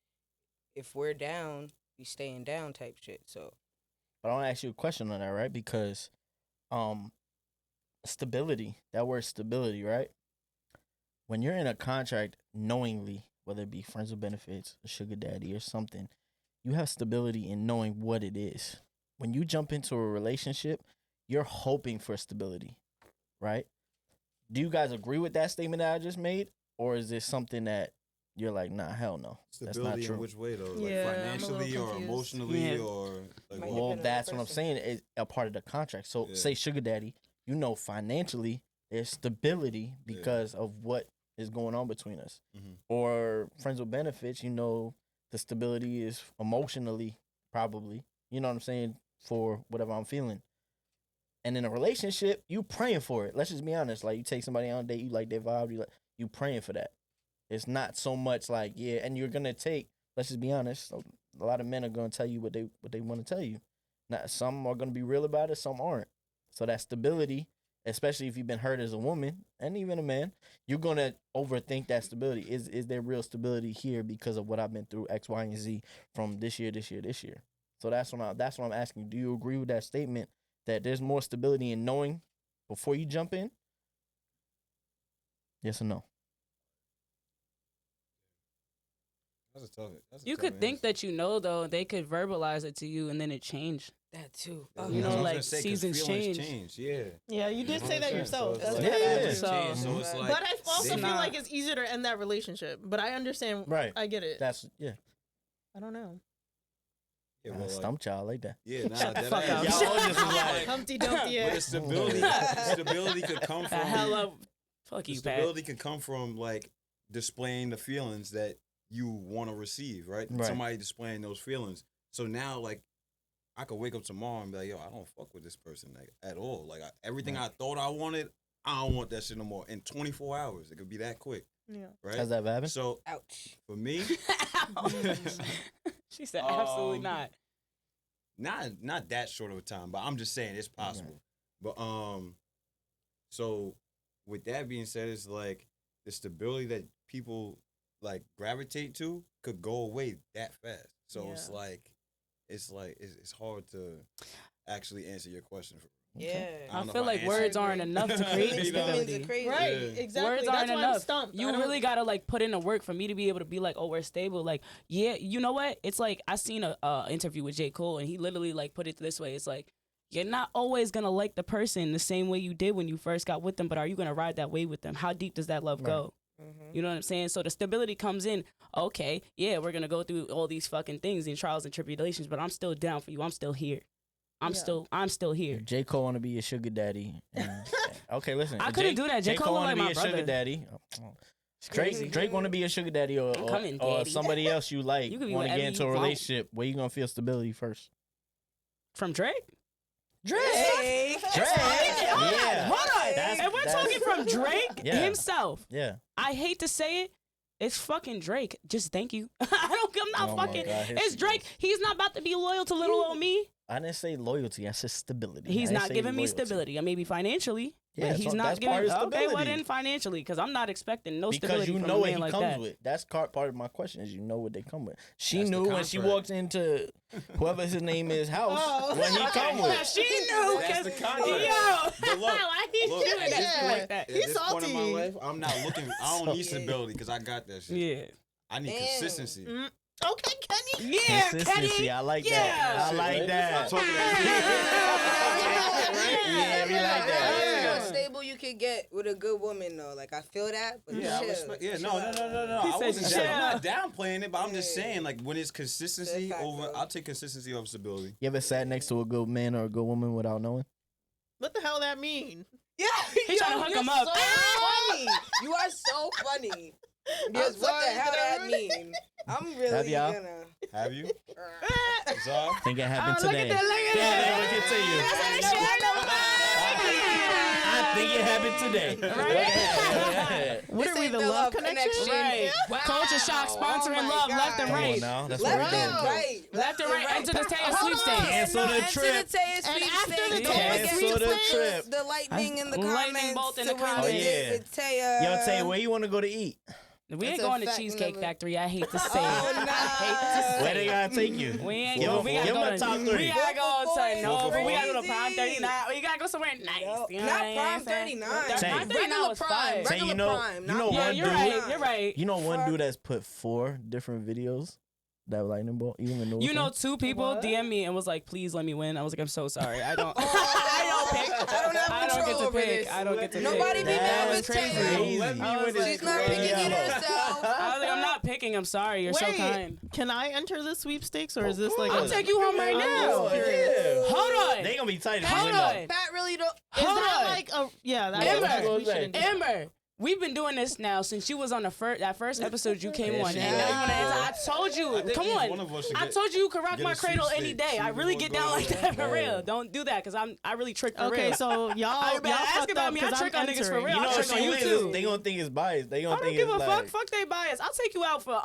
if we're down, we staying down type shit. So But I want to ask you a question on that, right? Because stability, that word stability, right? When you're in a contract knowingly, whether it be friends with benefits, a sugar daddy, or something, you have stability in knowing what it is. When you jump into a relationship, you're hoping for stability, right? Do you guys agree with that statement that I just made? Or is this something that you're like, nah, hell no. That's not Stability true. in which way though? Like Yeah, I'm a financially little or confused. emotionally Yeah. or like Might what? Well, depend on the that's what I'm person. saying. Is a part of the contract. So, Yeah. say sugar daddy, financially there's stability because of what is going on between us. Mhm. Or friends with benefits, the stability is emotionally, probably. You know what I'm saying? For whatever I'm feeling. And in a relationship, you praying for it. Let's just be honest. Like, you take somebody on a date, you like their vibe, you praying for that. It's not so much like, yeah, and you're gonna take. Let's just be honest. A lot of men are gonna tell you what they want to tell you. Now, some are gonna be real about it, some aren't. So that stability, especially if you've been hurt as a woman and even a man, you're gonna overthink that stability. Is there real stability here because of what I've been through X, Y, and Z from this year. So that's what I'm asking you. Do you agree with that statement that there's more stability in knowing before you jump in? Yes or no? That's a tough. You could think that though, they could verbalize it to you and then it changed. that too. You know, like, seasons change. Yeah. Yeah, you did say that 100%. yourself. So That's it's what like, Yeah. happened. feelings change, So- so it's like, But I also they- feel like it's easier to end that relationship. But I understand. Right. I get it. That's yeah. I don't know. Yeah, Nah, well, like, stump child like that. yeah, nah, Shut the that fuck ass. up. Y'all all just was like, Humpty Dumpty. But the stability could come The from hell up. Fuck the you, Pat. stability could come from like displaying the feelings that you want to receive, right? Right. Somebody displaying those feelings. So now, like, I could wake up tomorrow and be like, yo, I don't fuck with this person like at all. Like everything I thought I wanted, I don't want that shit no more. In 24 hours, it could be that quick, Yeah. right? Has that happened? So Ouch. for me, She said absolutely Um, not. not that short of a time, but I'm just saying it's possible. But so with that being said, it's like the stability that people like gravitate to could go away that fast. So Yeah. it's hard to actually answer your question. Yeah. I don't I know feel if I like answered words it. aren't enough to create the You know? Feelings stability. are crazy. Right. Yeah. Exactly. Words That's aren't why I'm enough. stumped. I You don't- really gotta like put in the work for me to be able to be like, oh, we're stable. Like, yeah, you know what? It's like I seen a interview with J. Cole, and he literally like put it this way. It's like, you're not always gonna like the person the same way you did when you first got with them, but are you gonna ride that wave with them? How deep does that love go? Mhm. You know what I'm saying? So the stability comes in. Okay, yeah, we're gonna go through all these fucking things and trials and tribulations, but I'm still down for you. I'm still here. I'm Yeah. still here. If J. Cole want to be your sugar daddy. Okay, listen. I if couldn't do that. J. Cole want like to be my your sugar brother. daddy. Drake want to be your sugar daddy, or I'm coming, or daddy. somebody else you like You can be want to whatever get into you a want. relationship. Where you gonna feel stability first? From Drake? Drake. Hey. Drake. Yeah. Hold on. That's- If we're that's- talking from Drake Yeah. himself, Yeah. I hate to say it, it's fucking Drake. Just thank you. I'm not Oh my fucking. God, here It's she Drake. goes. He's not about to be loyal to little old me. I didn't say loyalty. I said stability. He's I didn't not say giving me loyalty. stability. Maybe financially. Yeah, but he's so not that's giving. part of Okay, well stability. then financially, because I'm not expecting no Because stability you from know a what man he like comes that. with. That's part of my question is you know what they come with. She That's the knew when she contract. walked into whoever his name is house Oh. what he come Yeah, with. she knew. That's 'cause- the contract. Yo, But look, why he Look, doing at that this shit point, like that? at He's this point in my salty. life, I'm not looking. I don't need So- stability because I got that shit. Yeah. I need Damn. consistency. Okay, Kenny. Yeah, Consistency. Kenny. I like Yeah. that. I like Right? that. Talking Yeah, we like That's that. the most stable you could get with a good woman, though. Like, I feel that, but Yeah, I chill. respect. Yeah, no. He I said wasn't. chill. I'm not downplaying it, but I'm just Yeah. saying, like, when it's consistency That's over, fact, though. I'll take consistency over stability. You ever sat next to a good man or a good woman without knowing? What the hell that mean? Yeah, He trying to hook you're him up. So funny. You are so funny. Because what sorry, the hell did I that ruin mean? I'm Have really y'all? gonna. Have you? Zar? Think it happened Oh, look today. at that, look at Yeah, that. look at you. That's how they shit. I think happened today. Right. What This are we, ain't the love connection? Right. Wow. Culture shock sponsoring Oh my love God. left and Come on right. now. That's Left what we're and doing. right. Left and right. Enter the Taya Hold sweepstakes. on. Cancel the Enter trip. the Taya And after sweepstakes. the Don't Taya forget to sweepstakes, put the lightning in the Lightning comments. bolt in the to win comments. Oh, yeah. with Taya. Yo, Tay, where you want to go to eat? We ain't That's a going to fact, Cheesecake never- Factory. I hate to say Oh, it. no. I hate to Where they say gotta take you? it. We ain't Give going. him- We gotta give him go the to top three. We gotta go to Go we gotta go to crazy. Prime 39. We gotta go somewhere nice. You know Not what I'm Prime saying? 39. That Say- Prime 39 Regular was Prime. fire. Say, Regular you know- Prime. you not know Yeah, one you're dude- right. You're right. You know one Fuck. dude that's put 4 different videos that lightning bolt. You even know? You know, 2 people What? DM me and was like, "Please let me win." I was like, "I'm so sorry. I don't. Oh, I don't pick. I don't have I don't get control to over pick. this. I don't get to Nobody pick." be mad That's with crazy. Taya. crazy. Let me I was win like, this She's not crazy. picking it herself. I was like, "I'm not picking. I'm sorry. You're so Wait, kind." can I enter the sweepstakes or is this like? I'll take you home right now. Yeah. Hold on. They gonna be tight. Hold as hell. on. Pat really don't. Is Hold that on. like a that's Amber, okay, we Amber, shouldn't do that. Amber, we've been doing this now since you was on the that first episode you came Yeah, on. she And now you was. wanna answer. I told you. Come One on. of us should I get- told you you could rock get my a cradle any sweepstakes. day. I See really what's get down going like on. that for real. Don't do that because I really trick for Okay, real. so y'all better ask fucked about up me. I 'cause trick I'm on niggas for entering. real. You know I'll what trick on she you is? too. They gonna think it's biased. They gonna I don't think give it's a like, fuck. Fuck they bias. I'll take you out for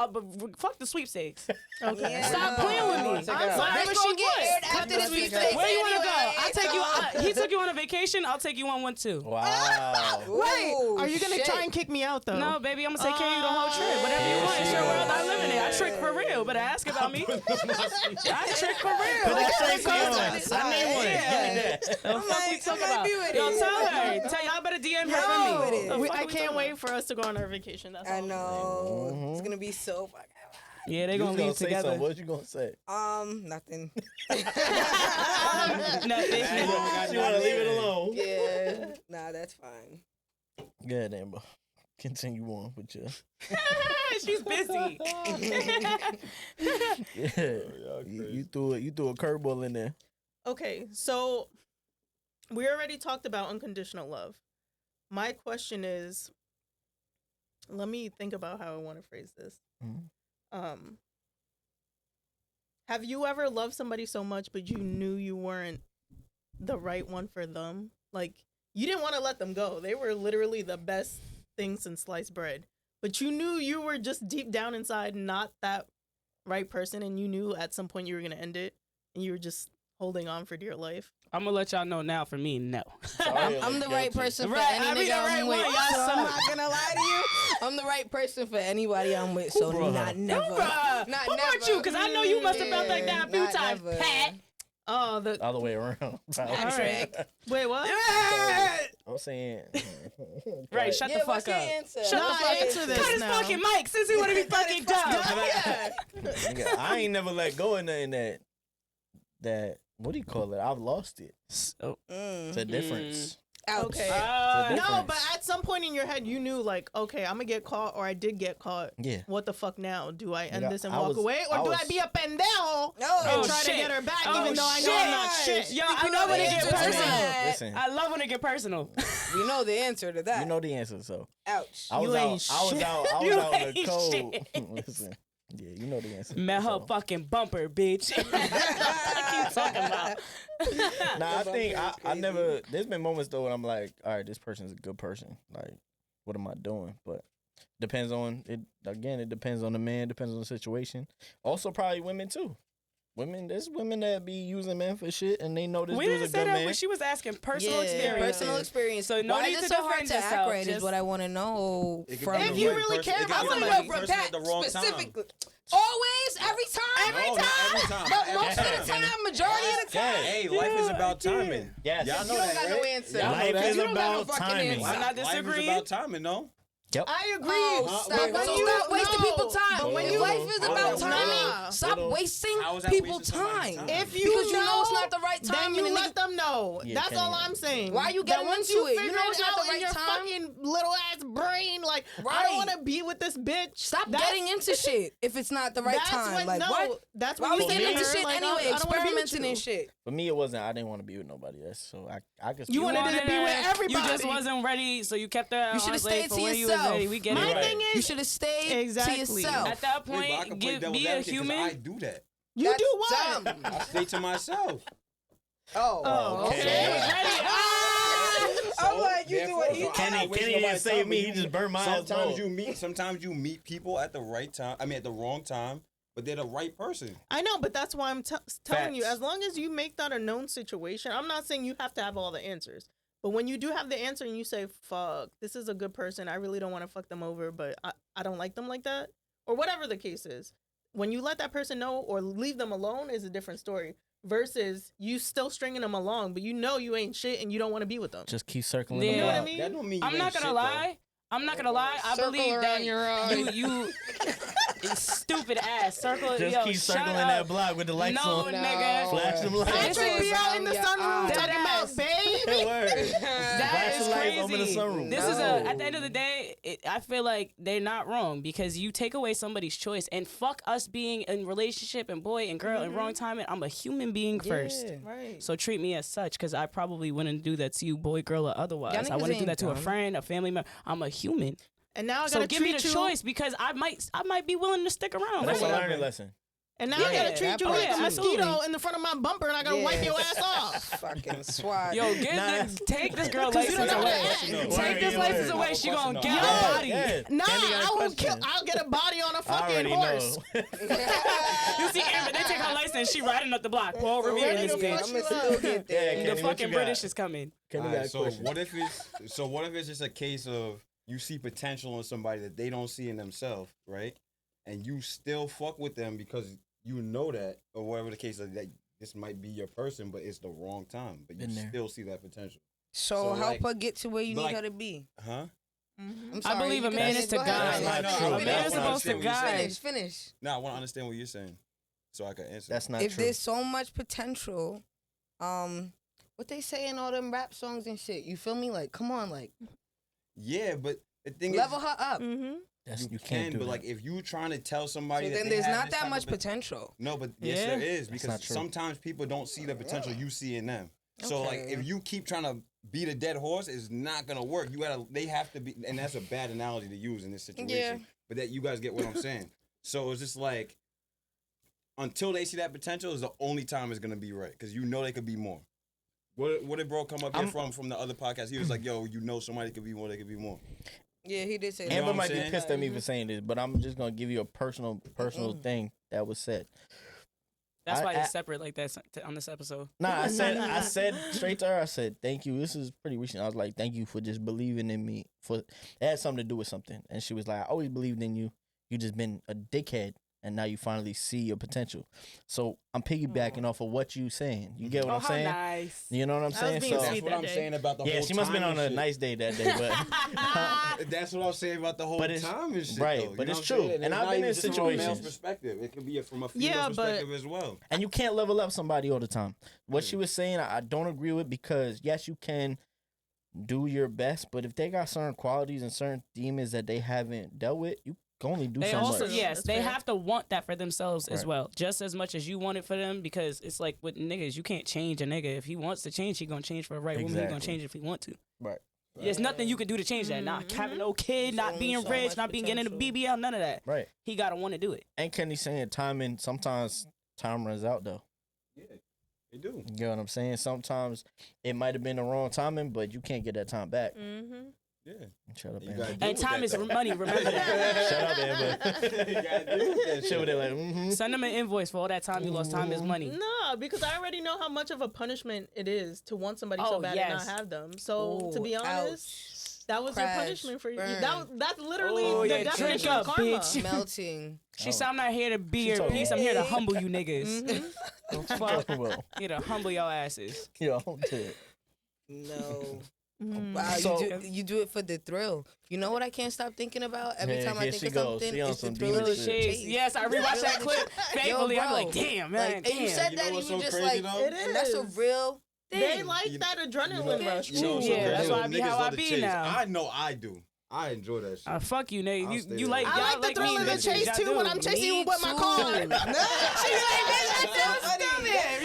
fuck the sweepstakes. Okay. Yeah. Stop playing with me. I'm sorry, This but gonna she get aired was. after the sweepstakes. Where you want to go? anyway, I'll take you. so- He took you on a vacation. I'll take you on one too. Wow. Wait, Ooh, are you gonna shit. try and kick me out though? No, baby, I'm gonna take care of you the whole trip. Whatever you want, it's your world. I live in it. I trick for real. Better ask about me. I trick for real. Put that Okay, Tracy on. okay. I need one. Yeah. Give me that. The fuck we might- talking I might about? be with Yo, it. tell her. Tell y'all better DM her Yo, for with me. it. The fuck I we can't talking wait for us to go on our vacation. That's I all. know. Mhm. It's gonna be so fucking. about? Yeah, they You gonna was gonna leave say together. something. What you gonna say? Nothing. Nothing. She wanna leave it alone. Yeah. Nah, that's fine. Good, Amber. Continue on with your. She's busy. Yeah. You threw it. You threw a curveball in there. Okay, so we already talked about unconditional love. My question is, let me think about how I want to phrase this. Mhm. Have you ever loved somebody so much, but you knew you weren't the right one for them? Like, you didn't want to let them go. They were literally the best thing since sliced bread. But you knew you were just deep down inside not that right person, and you knew at some point you were going to end it, and you were just holding on for dear life. I'm gonna let y'all know now. For me, no. Sorry, I'm the right person for Right, any I be nigga the right I'm one, with. y'all So I'm suck. not gonna lie to you. I'm the right person for anybody I'm with. So Bruh. not never. Bruh, Not who brought never. you? Because I know you must have felt like that a few Not times, never. Pat. Oh, the All the way around. Patrick. wait, what? I'm saying. Right, shut Yeah, the what's fuck your up. answer? Shut Nah, the fuck answer up. this Cut his now. fucking mic since he want to be fucking dumb. Yeah. Nigga, I ain't never let go of nothing that what do you call it? I've lost it. So, It's a difference. Ouch. Okay. It's a No, difference. but at some point in your head, you knew, like, okay, I'm gonna get caught, or I did get caught. Yeah. What the fuck now? Do I end Nigga, this and I walk was- away, or I do was- I be a pendejo No. and Oh, try shit. to get her back, Oh, even though I know I'm not shit? Yo, You I know love when the it get answer to personal. that. Listen, I love when it get personal. We know the answer to that. you know the answer. So Ouch. I was You out. ain't I was shit. out. I was You out in the ain't cold. shit. Listen, yeah, you know the answer. Met her So, fucking bumper, bitch. What you talking about? Nah, I The think bumper is I crazy. never. There's been moments though when I'm like, all right, this person's a good person. Like, what am I doing? But depends on it. Again, it depends on the man. Depends on the situation. Also, probably women too. Women, there's women that be using men for shit, and they know this We dude's didn't a say good that man. when she was asking personal Yeah, experience. Personal experience. So no Why need is to it so hard defend to act yourself. right is Just- what I want to know It could from be If the you right really person- care it could about be I the want to right know from person Pat at the wrong time. specifically. Always, every time, No, not every time. but most Yeah. of the time, majority of the time. Hey, life is about timing. Yes. Y'all You know don't that, got no right? answer. Y'all know Life that. is You don't got no about fucking timing. answer. I'm not Life disagreeing. is about timing, no? I agree. Oh, stop, wait, so hold on. stop wasting No, people's time. but When when life you- is hold about on, timing, hold on. stop Hold on. wasting How is that people's wasting somebody's time. time? If you Because you know it's not the right time, then you and the let them know. Yeah, That's Kenny, all I'm saying. Why you That getting once into you it? You figure know it's not the out in right your time. fucking little ass brain, like I Right. don't want to be with this bitch. Stop That's- getting into shit if it's not the right that's time. When, like no, what? That's Why when we you getting say into to her, shit like, anyway? I don't wanna be with Experimenting you. and shit. For me, it wasn't. I didn't want to be with nobody. That's so I could. You wanted to be with everybody. You just wasn't ready, so you kept that. You should have stayed to when you was yourself. ready. We get My it. thing You is, should have stayed Exactly. to yourself. At that Wait, but I point, can play devil's be a advocate 'cause human. I do that. you That's do what? dumb. I stay to myself. Oh, Okay. okay. Ready? I'm like, you do what he Therefore, Kenny didn't save me. He just burned my ass. Sometimes you meet people at the right time. I mean, at the wrong time, but they're the right person. I know, but that's why I'm telling you, Facts. as long as you make that a known situation, I'm not saying you have to have all the answers. But when you do have the answer and you say, fuck, this is a good person, I really don't want to fuck them over, but I don't like them like that, or whatever the case is, when you let that person know or leave them alone is a different story. Versus you still stringing them along, but you know you ain't shit and you don't want to be with them. Just keep circling Yeah. them You know what I out. mean? That don't mean you I'm not ain't gonna shit, lie. I'm not gonna lie. I Circle believe that around your eye. you stupid ass circle. Just yo, keep shut circling up. that block with the lights No, on. nigga. Flash them lights. This Patrick is- be out in the sunroom Dead talking ass. about baby. Word. That Flash is the lights, open the crazy. sunroof. This is No. at the end of the day, I feel like they're not wrong because you take away somebody's choice and fuck us being in relationship and boy and girl and wrong timing. I'm a human being first. Yeah. Right. So treat me as such because I probably wouldn't do that to you, boy, girl, or otherwise. Y'all I niggas wouldn't do ain't that to a dumb. friend, a family member. I'm a human. And now I So gotta give me treat the you. choice because I might be willing to stick around. That's a right? learning lesson. And now I Yeah, gotta treat that you part like a too. mosquito Absolutely. in the front of my bumper, and I gotta wipe your ass off. Fucking swat. Yo, take this girl license don't know away. how to act. Take this license away. She gonna get Yo, a body. Nah, Kenny got a I will question. kill. I'll get a body on a I fucking already horse. know. You see Amber, they take her license. She riding up the block. Paul Revere in this Ready to bitch. fuck I'ma still get there. Yeah, The Kenny, what you fucking got? British is coming. Kenny Alright, got a so question. what if it's just a case of you see potential in somebody that they don't see in themselves, right? And you still fuck with them because you know that, or whatever the case is, that this might be your person, but it's the wrong time. But you Been there. still see that potential. So help like- her get to where you need like- her to be. Huh? I'm I sorry, believe you a can man finish. is to Go ahead. guide. That's not true. A man That's is what I'm supposed to saying. What you guide. Finish. Now I want to understand what you're saying, so I can answer. That's not If true. there's so much potential, what they say in all them rap songs and shit, you feel me? Like, come on, like, Yeah, but the thing level is, her up. Mm-hmm. you can't can, do but that. like if you trying to tell somebody So that then they there's have not this that type much of potential. No, but yes, Yeah. there is not because true. sometimes people don't see the potential you see in them. So like Okay. if you keep trying to beat a dead horse, it's not gonna work. They have to be, and that's a bad analogy to use in this situation. Yeah. But that you guys get what I'm saying. So it's just like until they see that potential is the only time it's gonna be right because you know they could be more. What did bro come up here from the other podcast? He was like, "Yo, you know somebody could be more. They could be more." Yeah, he did say know that. Amber what I'm might be saying? pissed at me for saying this, but I'm just gonna give you a personal thing that was said. That's why I- it's separate like that on this episode. Nah, I said straight to her. I said, "Thank you. This is pretty recent." I was like, "Thank you for just believing in me. For it had something to do with something." And she was like, "I always believed in you. You just been a dickhead, and now you finally see your potential." So I'm piggybacking off of what you saying. You get what Oh, I'm how saying? nice. You know what I'm I was saying? being So sweet. That's what that I'm day. saying about the whole yeah, she must have been time on and a shit. nice day that day, but That's what I'm saying about the whole But it's- time and shit. right, though, you but know it's what I'm true. saying? And it's I've not been even in just from a male's situations. perspective. It could be from a female Yeah, but- perspective as well. and you can't level up somebody all the time. What she was saying, I don't agree with because yes, you can do your best, but if they got certain qualities and certain demons that they haven't dealt with, you can only do They so also, much. yes, That's they fair. have to want that for themselves as Right. well, just as much as you want it for them. Because it's like with niggas, you can't change a nigga. If he wants to change, he gonna change for a right woman. He gonna Exactly. change if he want to. Right. There's nothing you can do to change that. Not having no kid, There's not only being so rich, much not being getting into potential. BBL, none of that. Right. He gotta want to do it. And Kenny saying timing, sometimes time runs out though. Yeah, they do. You get what I'm saying? Sometimes it might have been the wrong timing, but you can't get that time back. Mm-hmm. Yeah. Shut up, You Amber. gotta deal And with time that, is though. money. Remember that. Shut up, Amber. You gotta deal with that Shit shit. with it like, mm-hmm. Send them an invoice for all that time you lost. Time is money. No, because I already know how much of a punishment it is to want somebody so Oh, bad yes. and not have them. So to Ooh, be honest, ouch. that was Crash, your punishment for you. burn. That's literally Oh, the yeah, definition drink of up, karma. bitch. Melting. She said, "I'm not here to be She your talking piece. I'm here to humble you niggas. Mhm. Fuck. Well, Here to humble your asses." yo, don't do it. No. Mm. Wow, So- you do it for the thrill. You know what I can't stop thinking about every Yeah, time I here think she of goes. something? She on It's the some thrill of demon the shit. chase. Yes, I rewatched that clip faithfully. I'm like, damn, man, Like, and you damn. said You know that, and what's you so just crazy, like, though? It and that's a is. real thing. They like You that adrenaline know- rush. You know, too. Yeah, that's why I niggas be how love I the be chase. now. I know I do. I enjoy that shit. Fuck you, nigga. I'll You, stay you there. like I y'all like the thrill of the bitches. chase Y'all too do. when I'm chasing you with my car. She like, bitch, that's so stupid.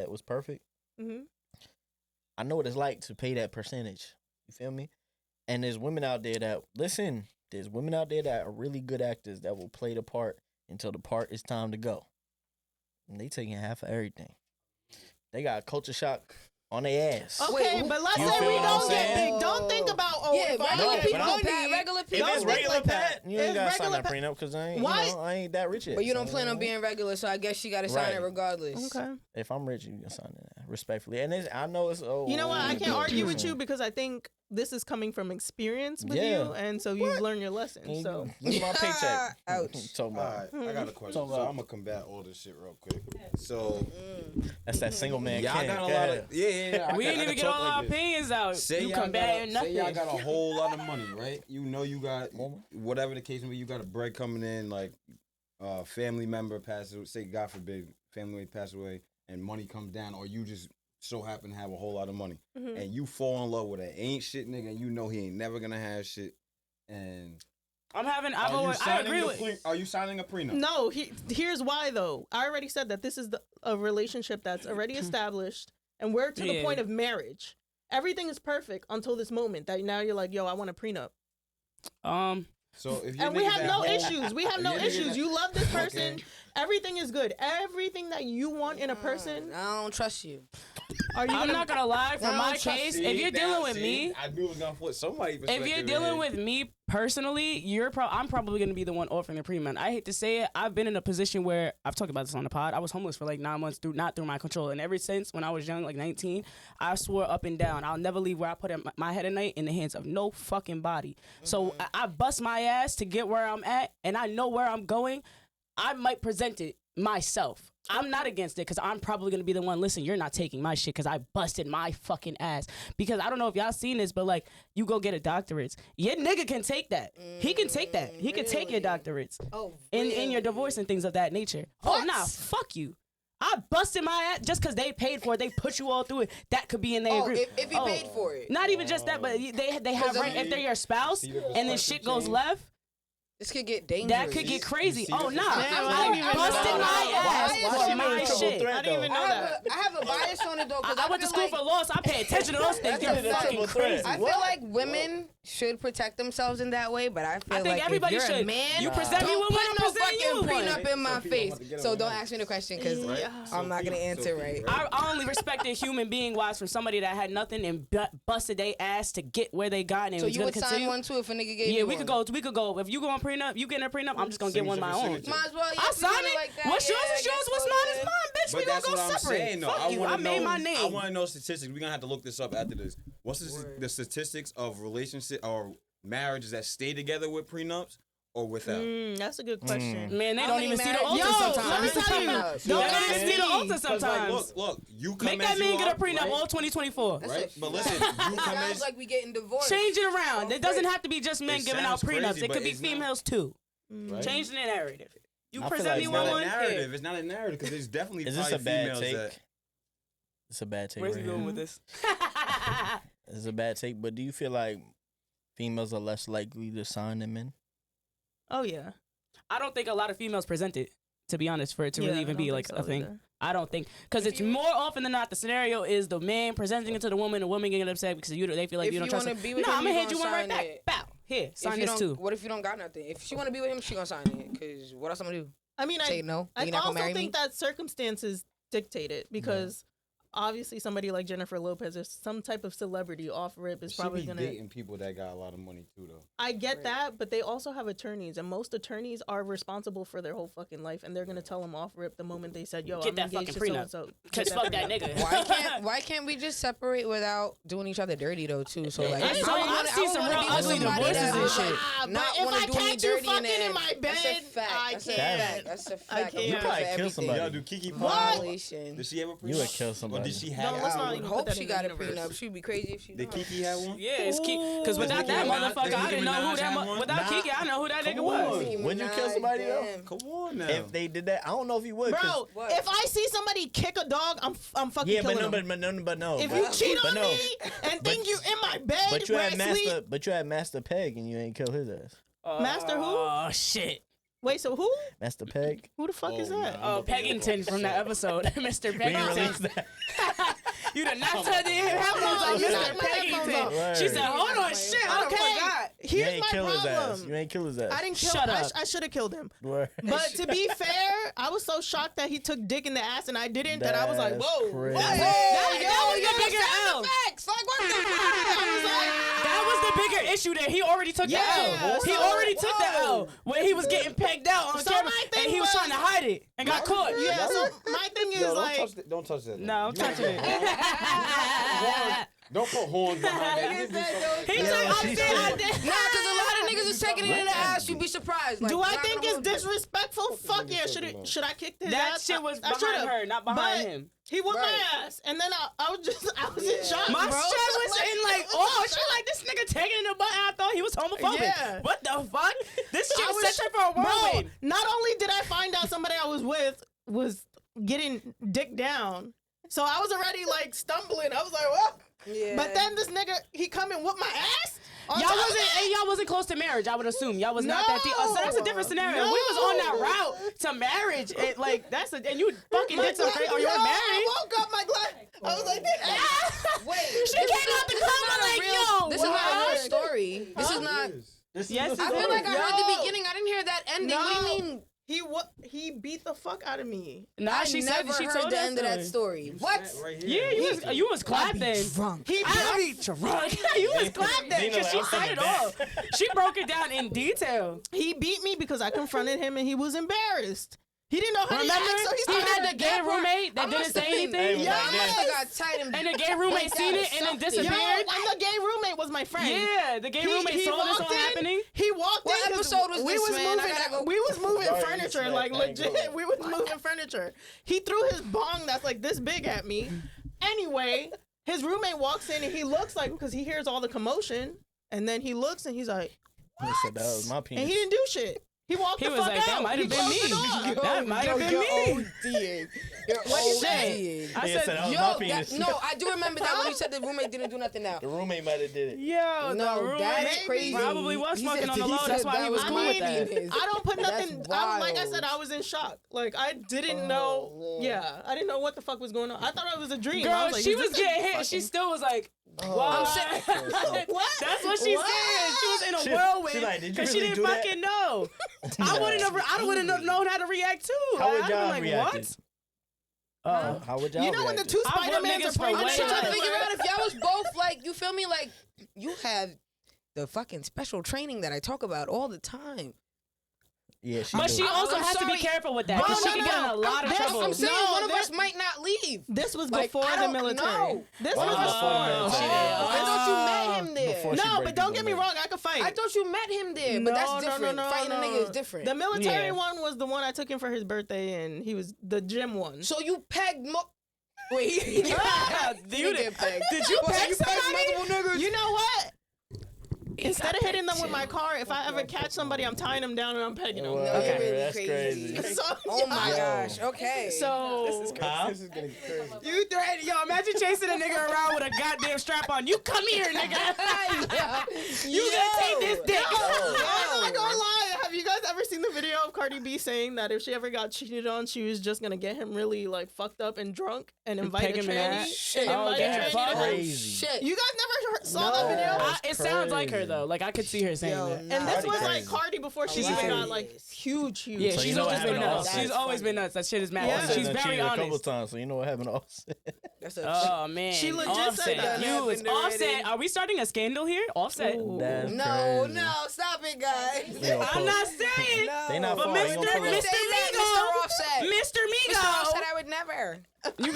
that was perfect. Mhm. I know what it's like to pay that percentage. You feel me? And there's women out there that listen. There's women out there that are really good actors that will play the part until the part is time to go. And they taking half of everything. They got a culture shock on their ass. Okay, but let's You say feel we what don't I'm get saying? big. Don't think about if I No, get but big I'm- money. regular If people. it's Don't think regular like that. Pat, you ain't If gotta sign regular that prenup because I ain't, Why? I ain't that rich yet. But you don't so, plan on being regular, so I guess she got to sign it Right. regardless. Okay. If I'm rich, you can sign it respectfully. And I know it's. You know what? I can't argue with you different. because I think this is coming from experience with Yeah. you, and so you've learned your lesson. So look at my paycheck. Ouch. Talking All about. right, I got a question. Talking So about- I'm gonna combat all this shit real quick. So That's that single man. y'all Ken. got a Go lot ahead. of yeah. We didn't even get all our opinions out. Say You y'all combating got, say y'all nothing. got a whole lot of money, right? You know you got whatever the case may be. You got a bread coming in, like family member passes. Say God forbid, family passes away, and money comes down, or you just so happen to have a whole lot of money, and you fall in love with an ain't shit nigga, and you know he ain't never gonna have shit, and I agree with. Are you signing a prenup? no, here's why though. I already said that this is a relationship that's already established, and we're to the Yeah. point of marriage. Everything is perfect until this moment that now you're like, yo, I want a prenup. So if you And we have no issues. We have no issues. You love this person. Okay. Everything is good. Everything that you want in a person. I don't trust you. Are you I'm gonna not gonna lie. For I my don't trust case, you. if you're dealing with me, I knew it was gonna put somebody. if you're dealing with me personally, I'm probably gonna be the one offering the prenup. I hate to say it, I've been in a position where I've talked about this on the pod. I was homeless for like 9 months not through my control, and ever since when I was young, like 19, I swore up and down I'll never leave where I put my head at night in the hands of no fucking body. So I bust my ass to get where I'm at, and I know where I'm going. I might present it myself. I'm not against it because I'm probably going to be the one, listen, you're not taking my shit because I busted my fucking ass. Because I don't know if y'all seen this, but like, you go get a doctorate. Your nigga can take that. He can take that. He can take your doctorates. Oh, in your divorce and things of that nature. Oh, What? nah, fuck you. I busted my ass just because they paid for it. They put you all through it. That could be in their Oh, agreement. if he paid for it. Not even just that, but they have right. If they're your spouse and then shit goes left, This could get dangerous. that could get crazy. see Oh, the- nah. Damn, I I didn't even busted know my that. ass Why for my triple shit. threat, I didn't even though? know that. I have a bias on it though because I went to school for law, so I pay attention to those things. That's You're a fact. fucking crazy. I feel like women should protect themselves in that way, but I feel I think like everybody if you're should. a man, You present me don't with put one, I'm no presenting you fucking with prenup one. in my So people face. about to get So on don't that. ask me the question because Yeah. I'm not gonna answer right. I only respected human being wise from somebody that had nothing and busted their ass to get where they got and So was you gonna would sign continue. one too if a nigga gave Yeah, you we one. could go. If you go on prenup, you getting a prenup. I'm just gonna get one of my own. Signature. Might as well. Yeah, I'll if you sign do it. like that, What's yours yeah, is I yours. guess What's so, mine yeah. is mine, bitch. But We gonna that's go what I'm separate. saying, though. Fuck you. I wanna made know, my name. I want to know statistics. We're gonna have to look this up after this. What's the statistics of relationship or marriages that stay together with prenups or without? That's a good question. Man, they How don't many even see the marriages- altar Yo, sometimes. let me tell you. Don't They don't ask even see the me. altar 'Cause, like, sometimes. look, you come Make as that you man get a are, prenup right? all 2024. That's Right? a But fact. listen, you It come sounds as like we getting divorced. Change it around. It doesn't have to be just men It giving out sounds prenups. crazy, It but could be it's not. females too. right? Changing the narrative. You I feel present like me It's with not a one. narrative. It's not a narrative because there's definitely Is this probably a bad females take? that. It's a bad take. Where's he right going here. with this? It's a bad take, but do you feel like females are less likely to sign than men? Oh yeah. I don't think a lot of females present it, to be honest, for it to Yeah, really I even don't be think like so a thing. either. I don't think because it's more often than not the scenario is the man presenting it to the woman getting upset because they feel like If you don't you trust wanna him. be with No, him, I'm gonna you hand you gonna one right sign back. it. Bow. Here, If sign you this don't- too. What if you don't got nothing? If she want to be with him, she gonna sign it. Cause what else I'm gonna do? I mean, Say no. I You not also gonna marry think me? that circumstances dictate it because obviously somebody like Jennifer Lopez or some type of celebrity off rip is She probably be gonna. dating people that got a lot of money too, though. I get Right. that, but they also have attorneys, and most attorneys are responsible for their whole fucking life, and they're gonna tell them off rip the moment they said, "Yo, Get I'm that engaged to fucking so prenup. and so." Cause fuck that nigga. Why can't we just separate without doing each other dirty though too? So like I saw- I've seen some real ugly divorces and shit. Not if wanna I do me catch you dirty fucking and in my that's a bed, fact. I That's a can't. fact. That's a I fact. can't. I'm You for probably kill everything. somebody. Y'all do Kiki What? Violation. Did she ever prenup? You would kill Or somebody. did she No, have? let's I not would even hope put that she in got a the universe. prenup. She'd be crazy if she Did don't. Kiki have one? Yeah, it's because without Nicki that Minaj- motherfucker, does I Nicki didn't know who Minaj that. have one? Without Nah. Kiki, I know who that nigga Come was. on. Would you kill Minaj, somebody though? damn. Come on now. If they did that, I don't know if you would. 'cause- Bro, What? if I see somebody kick a dog, I'm fucking yeah, but killing no, them. but no. If but- you cheat but on no. me and think you're in my bed But you where had I sleep, Master Peg and you ain't kill his ass. Master who? Oh shit. Wait, so who? Master Peg. Who the fuck is Oh, that? nah. Oh, Peggington from that episode, Mr. We ain't released Peggington. that. You did not tell the headphones on You Mr. knocked my headphones Peggington. off. Word. She said, "Hold on, shit, I done okay." You here's ain't my kill his ass. problem. You ain't kill his ass. I didn't kill. Shut up. I should have killed him. Word. But to be fair, I was so shocked that he took dick in the ass and I didn't that I was like, That's whoa. crazy. What? That was the bigger L. Facts. Like what the fuck? That was the bigger issue there. He already took the L. He already took the L when he was getting pegged out on So camera my and thing he was trying to hide it and got caught. Yeah, so my thing is Yo, like, don't touch that. No, I'm You- touching it. Don't put horns behind that. You do something. He's Yeah, like, I'm she saying, I said- did. Nah, because a lot of niggas is taking it in the ass. You'd be surprised. Like, do I not think gonna it's hold you. disrespectful? Fuck yeah, talking should I kick his That ass? shit was I behind should've. her, not behind But him. He whipped Right. my ass, and then I was in shock, My bro. shit was in like, oh, she like this nigga taking the butt. I thought he was homophobic. Yeah. What the fuck? This shit I was set her for a Bro, whirlwind. not only did I find out somebody I was with was getting dick down, so I was already like stumbling. I was like, what? Yeah. But then this nigga, he come and whoop my ass. On Y'all top of wasn't, that? and y'all wasn't close to marriage. I would assume y'all was not that deep. So that's a different scenario. We was on that route to marriage. It, like that's a, and you fucking did some crazy. Or you were Yo, married. I woke up, my glass. I was like, Wait, She came out the coma like, yo, This is not a real what? story. This is not. Yes, I feel like I heard the Yo. beginning. I didn't hear that ending. What do you mean? he beat the fuck out of me. Nah, I she never said she heard told the that end of that story. What? Right here. Yeah, you was clapping. Drunk. He I be drunk. You was clapping Zena because she like, I'm said it coming all. She broke it down in detail. He beat me because I confronted him and he was embarrassed. He didn't know how Remember, to act, so he he started had the gay roommate that didn't say anything. Yeah, I Like must that. have got tight and And the gay roommate seen it and then Yo, disappeared. and the gay roommate was my friend. Yeah, the gay roommate saw this all walked in, happening. He walked What in. 'cause episode was we this, was man? I moving. gotta go. We was moving Sorry, furniture, it's like like, legit. thank We was moving furniture. He threw his bong that's like this big at me. Anyway, his roommate walks in and he looks like because he hears all the commotion, and then he looks and he's like, He said that was my penis. and he didn't do shit. He walked He the was fuck like, out. that might He have been closed me. the door. That might have been me. What you Shit. saying? I He said, said that was Yo, my that, penis. no, I do remember that when you said the roommate didn't do nothing now. The roommate might have did it. yo, No, the roommate that's crazy. probably was He fucking said- on the he low. That's said why he that was was cool my with that. penis. I don't put nothing. That's Like I wild. said, I was in shock. Like I didn't know. man. Yeah, I didn't know what the fuck was going on. I thought it was a dream. I Girl, was like, she is was this a getting hit. fucking- She still was like, I'm what? saying- What? That's what she What? said. She was in a She- whirlwind she like, did you because she really didn't do that? fucking know. I wouldn't have known how to react too. How would I'd y'all been like, reacted? what? How would y'all You know when the reacted? two I want Spider-Mans niggas are for playing I'm way just trying to less. figure out if y'all was both like, you feel me? Like, you have the fucking special training that I talk about all the time. Yeah, she But do. she also I'm has to be sorry. careful with that No, because no, she can no. get in a lot of I'm- trouble. I'm saying No, one of there- us might not leave. This was Like, before I the don't military. know. This Wow. was Before before. the military. I thought you met him there. Before she No, break but don't his get me leg. wrong. I could fight. I thought you met him there, but that's different. Fighting a nigga is different. The military Yeah. one was the one I took him for his birthday, and he was the gym one. So you pegged Wait, You did did- pegged. Did you Well, peg you pegged somebody? multiple niggas? You know what? Instead of hitting them with my car, if I ever catch somebody, I'm tying them down and I'm pegging them. Well, No, you're really that's crazy. crazy. So, Oh my Yo. gosh. Okay. So Huh? This is getting crazy. you threaten, yo, imagine chasing a nigga around with a goddamn strap on. You come here, nigga. You gonna take this dick? I'm not gonna lie. Have you guys ever seen the video of Cardi B saying that if she ever got cheated on, she was just gonna get him really like fucked up and drunk and invite peg a him in tranny? that? Shit. And Oh, invite get a him tranny fucked? to him? Crazy. Shit. You guys never saw No. that video? That's It sounds like her crazy. though. Like I could see her saying Yo, that. nah. And this Cardi was like crazy. Cardi before she She's even crazy. got like huge. Yeah, So she's you know what always been happened to nuts. Offset? She's always been nuts. That shit is mad. Yeah. Offset. She's Done very cheated a couple honest. times, so you know what happened to Offset. That's a Oh man, She legit said Offset. that. You is Happened already. Offset. Are we starting a scandal here? Offset. Ooh. That's No, crazy. no, stop it, guys. They gonna I'm post- not saying. No. They not But falling. They Mr. gonna pull up. Mr. Say that, Migo, Mr. Offset. Mr. Mr. Offset, Migo, I would never. you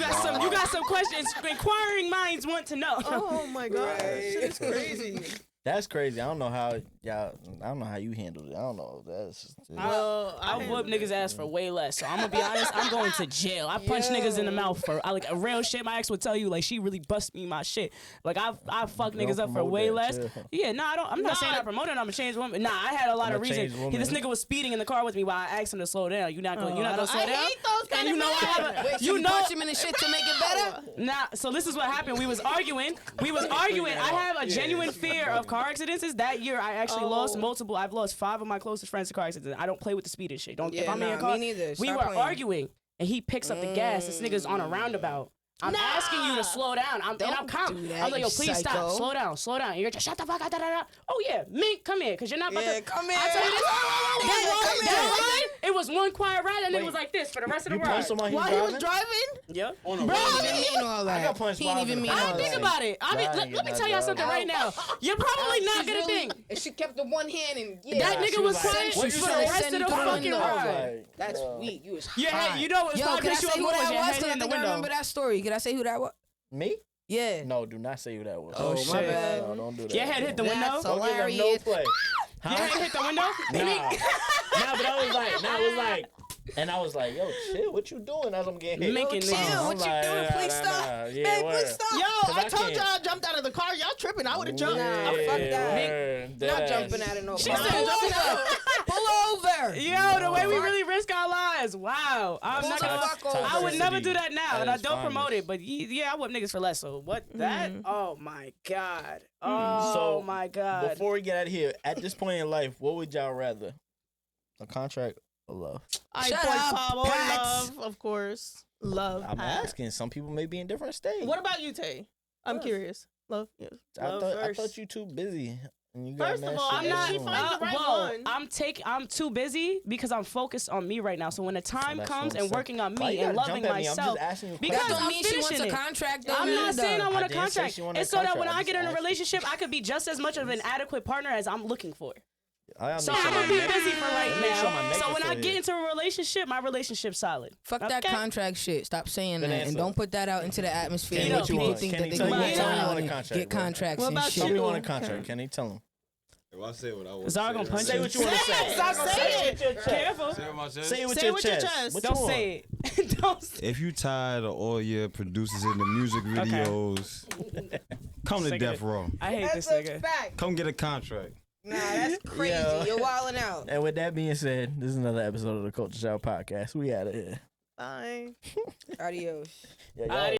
got some questions. Inquiring minds want to know. Oh my god, Right. shit is crazy. That's crazy. I don't know how y'all. I don't know how you handled it. I don't know. That's. Well, I whoop niggas' ass for way less. So I'm gonna be honest. I'm going to jail. I punch niggas in the mouth for like a real shit. My ex would tell you like she really bust me my shit. Like I fuck Don't niggas up for promote way that, less. chill. Yeah, nah, I don't. I'm not saying I promoted. I'm a changed woman. Nah, I had a lot I'm of a reasons. changed woman. This nigga was speeding in the car with me while I asked him to slow down. You're not gonna slow I down. hate those kind And you of know I men. have a. Wait, so You you know. punch him in the shit to make it better? Nah, so this is what happened. We was arguing. I have a genuine fear of car accidents. That year, I actually lost multiple. I've lost 5 of my closest friends to car accidents. I don't play with the speed and shit. If Yeah, I'm in a nah, car, me neither. we Stop were playing. arguing, and he picks up the gas. This nigga's on a roundabout. I'm asking you to slow down. And I'm calm. do that, I'm like, yo, you please psycho. stop. Slow down. And you're just, shut the fuck up. Oh, yeah. Mink, come here. Because you're not about to. Come here. I tell you this. Come It was one quiet ride, and it was like this for the rest of the You ride. punched somebody While he was driving? Yeah. On a Bro, road. he didn't mean all that. I got punched He didn't while even I mean was all in I the think that. about it. I mean, Nah, let me nah, tell y'all nah. something right now. You're probably not She's gonna really- think And she kept the one hand and that Nah, nigga she was was like, quiet what for you the say? rest of the fucking ride. That's weak. You was Your hot. head, you know what's Yo, probably can I pissed you say off who more that was your was? head 'Cause I in the think I window. remember that story. Can I say who that was? Me? Yeah. No, do not say who that was. Oh, my shit. bad. No, don't do that. Your head hit the window. That's Don't give them no hilarious. play. Your head hit the window. Nah, but I was like, and I was like, yo, chill, what you doing as I'm getting hit? Minking Chill. niggas. What you doing? Please stop. Yeah, Babe, word. please stop. Yo, Cause I I told can't. y'all I jumped out of the car. Y'all tripping. I would have jumped. Nah, fuck that. Word. Not Deadass. jumping out of no She car. said, Pull over. Pull over. Yo, the way we really risk our lives. Wow. I'm Pull not the gonna. fuck over. I would never do that now, That and I is don't finest. promote it. But yeah, I whip niggas for less. So what? That? Oh my god. Oh So, my god. Before we get out of here, at this point in life, what would y'all rather? A contract or love? I Shut boy up, Pablo, Pats. love, of course. Love. I'm Pat. asking. Some people may be in different states. What about you, Tay? I'm curious. Love. Yes. I Love thought first. you too busy. And you got First of mad all, shit I'm going not- on. she finds the right one. I'm too busy because I'm focused on me right now. So when the time That's comes what I'm and saying. working on Why me you and gotta loving jump at me? I'm myself. just asking you a Because That question. don't I'm mean she wants a finishing it. contract. though, I'm not neither. saying I want I a didn't say contract. she wanted a It's so that when contract. I I get in a just asked you. relationship, I could be just as much of an adequate partner as I'm looking for. I So make sure I'm my gonna be neck- busy for right Make sure my now. neck So is when I still get here. into a relationship, my relationship's solid. Fuck that Okay? contract shit. Stop saying Good that. answer. And don't put that out into the atmosphere. Kenny, and what make you people want? think Kenny, that they tell can me go what you want out on a and contract, get bro. contracts What and about shit. Tell me you? on a contract. Can he tell him? If I say what I want Zara gonna punch Say you. what you want to say. Say it. Careful. Say with my chest. Say it with Say your it with your chest. chest. What you Don't want? say it. Don't say If you tired of all your producers in the music videos, come to Sick of Death it. Row. I hate this That's a nigga. fact. Come get a contract. Nah, that's crazy. Yo. You're wilding out. And with that being said, this is another episode of the Culture Shout Podcast. We out of here. Bye. Adios. Yeah, y'all-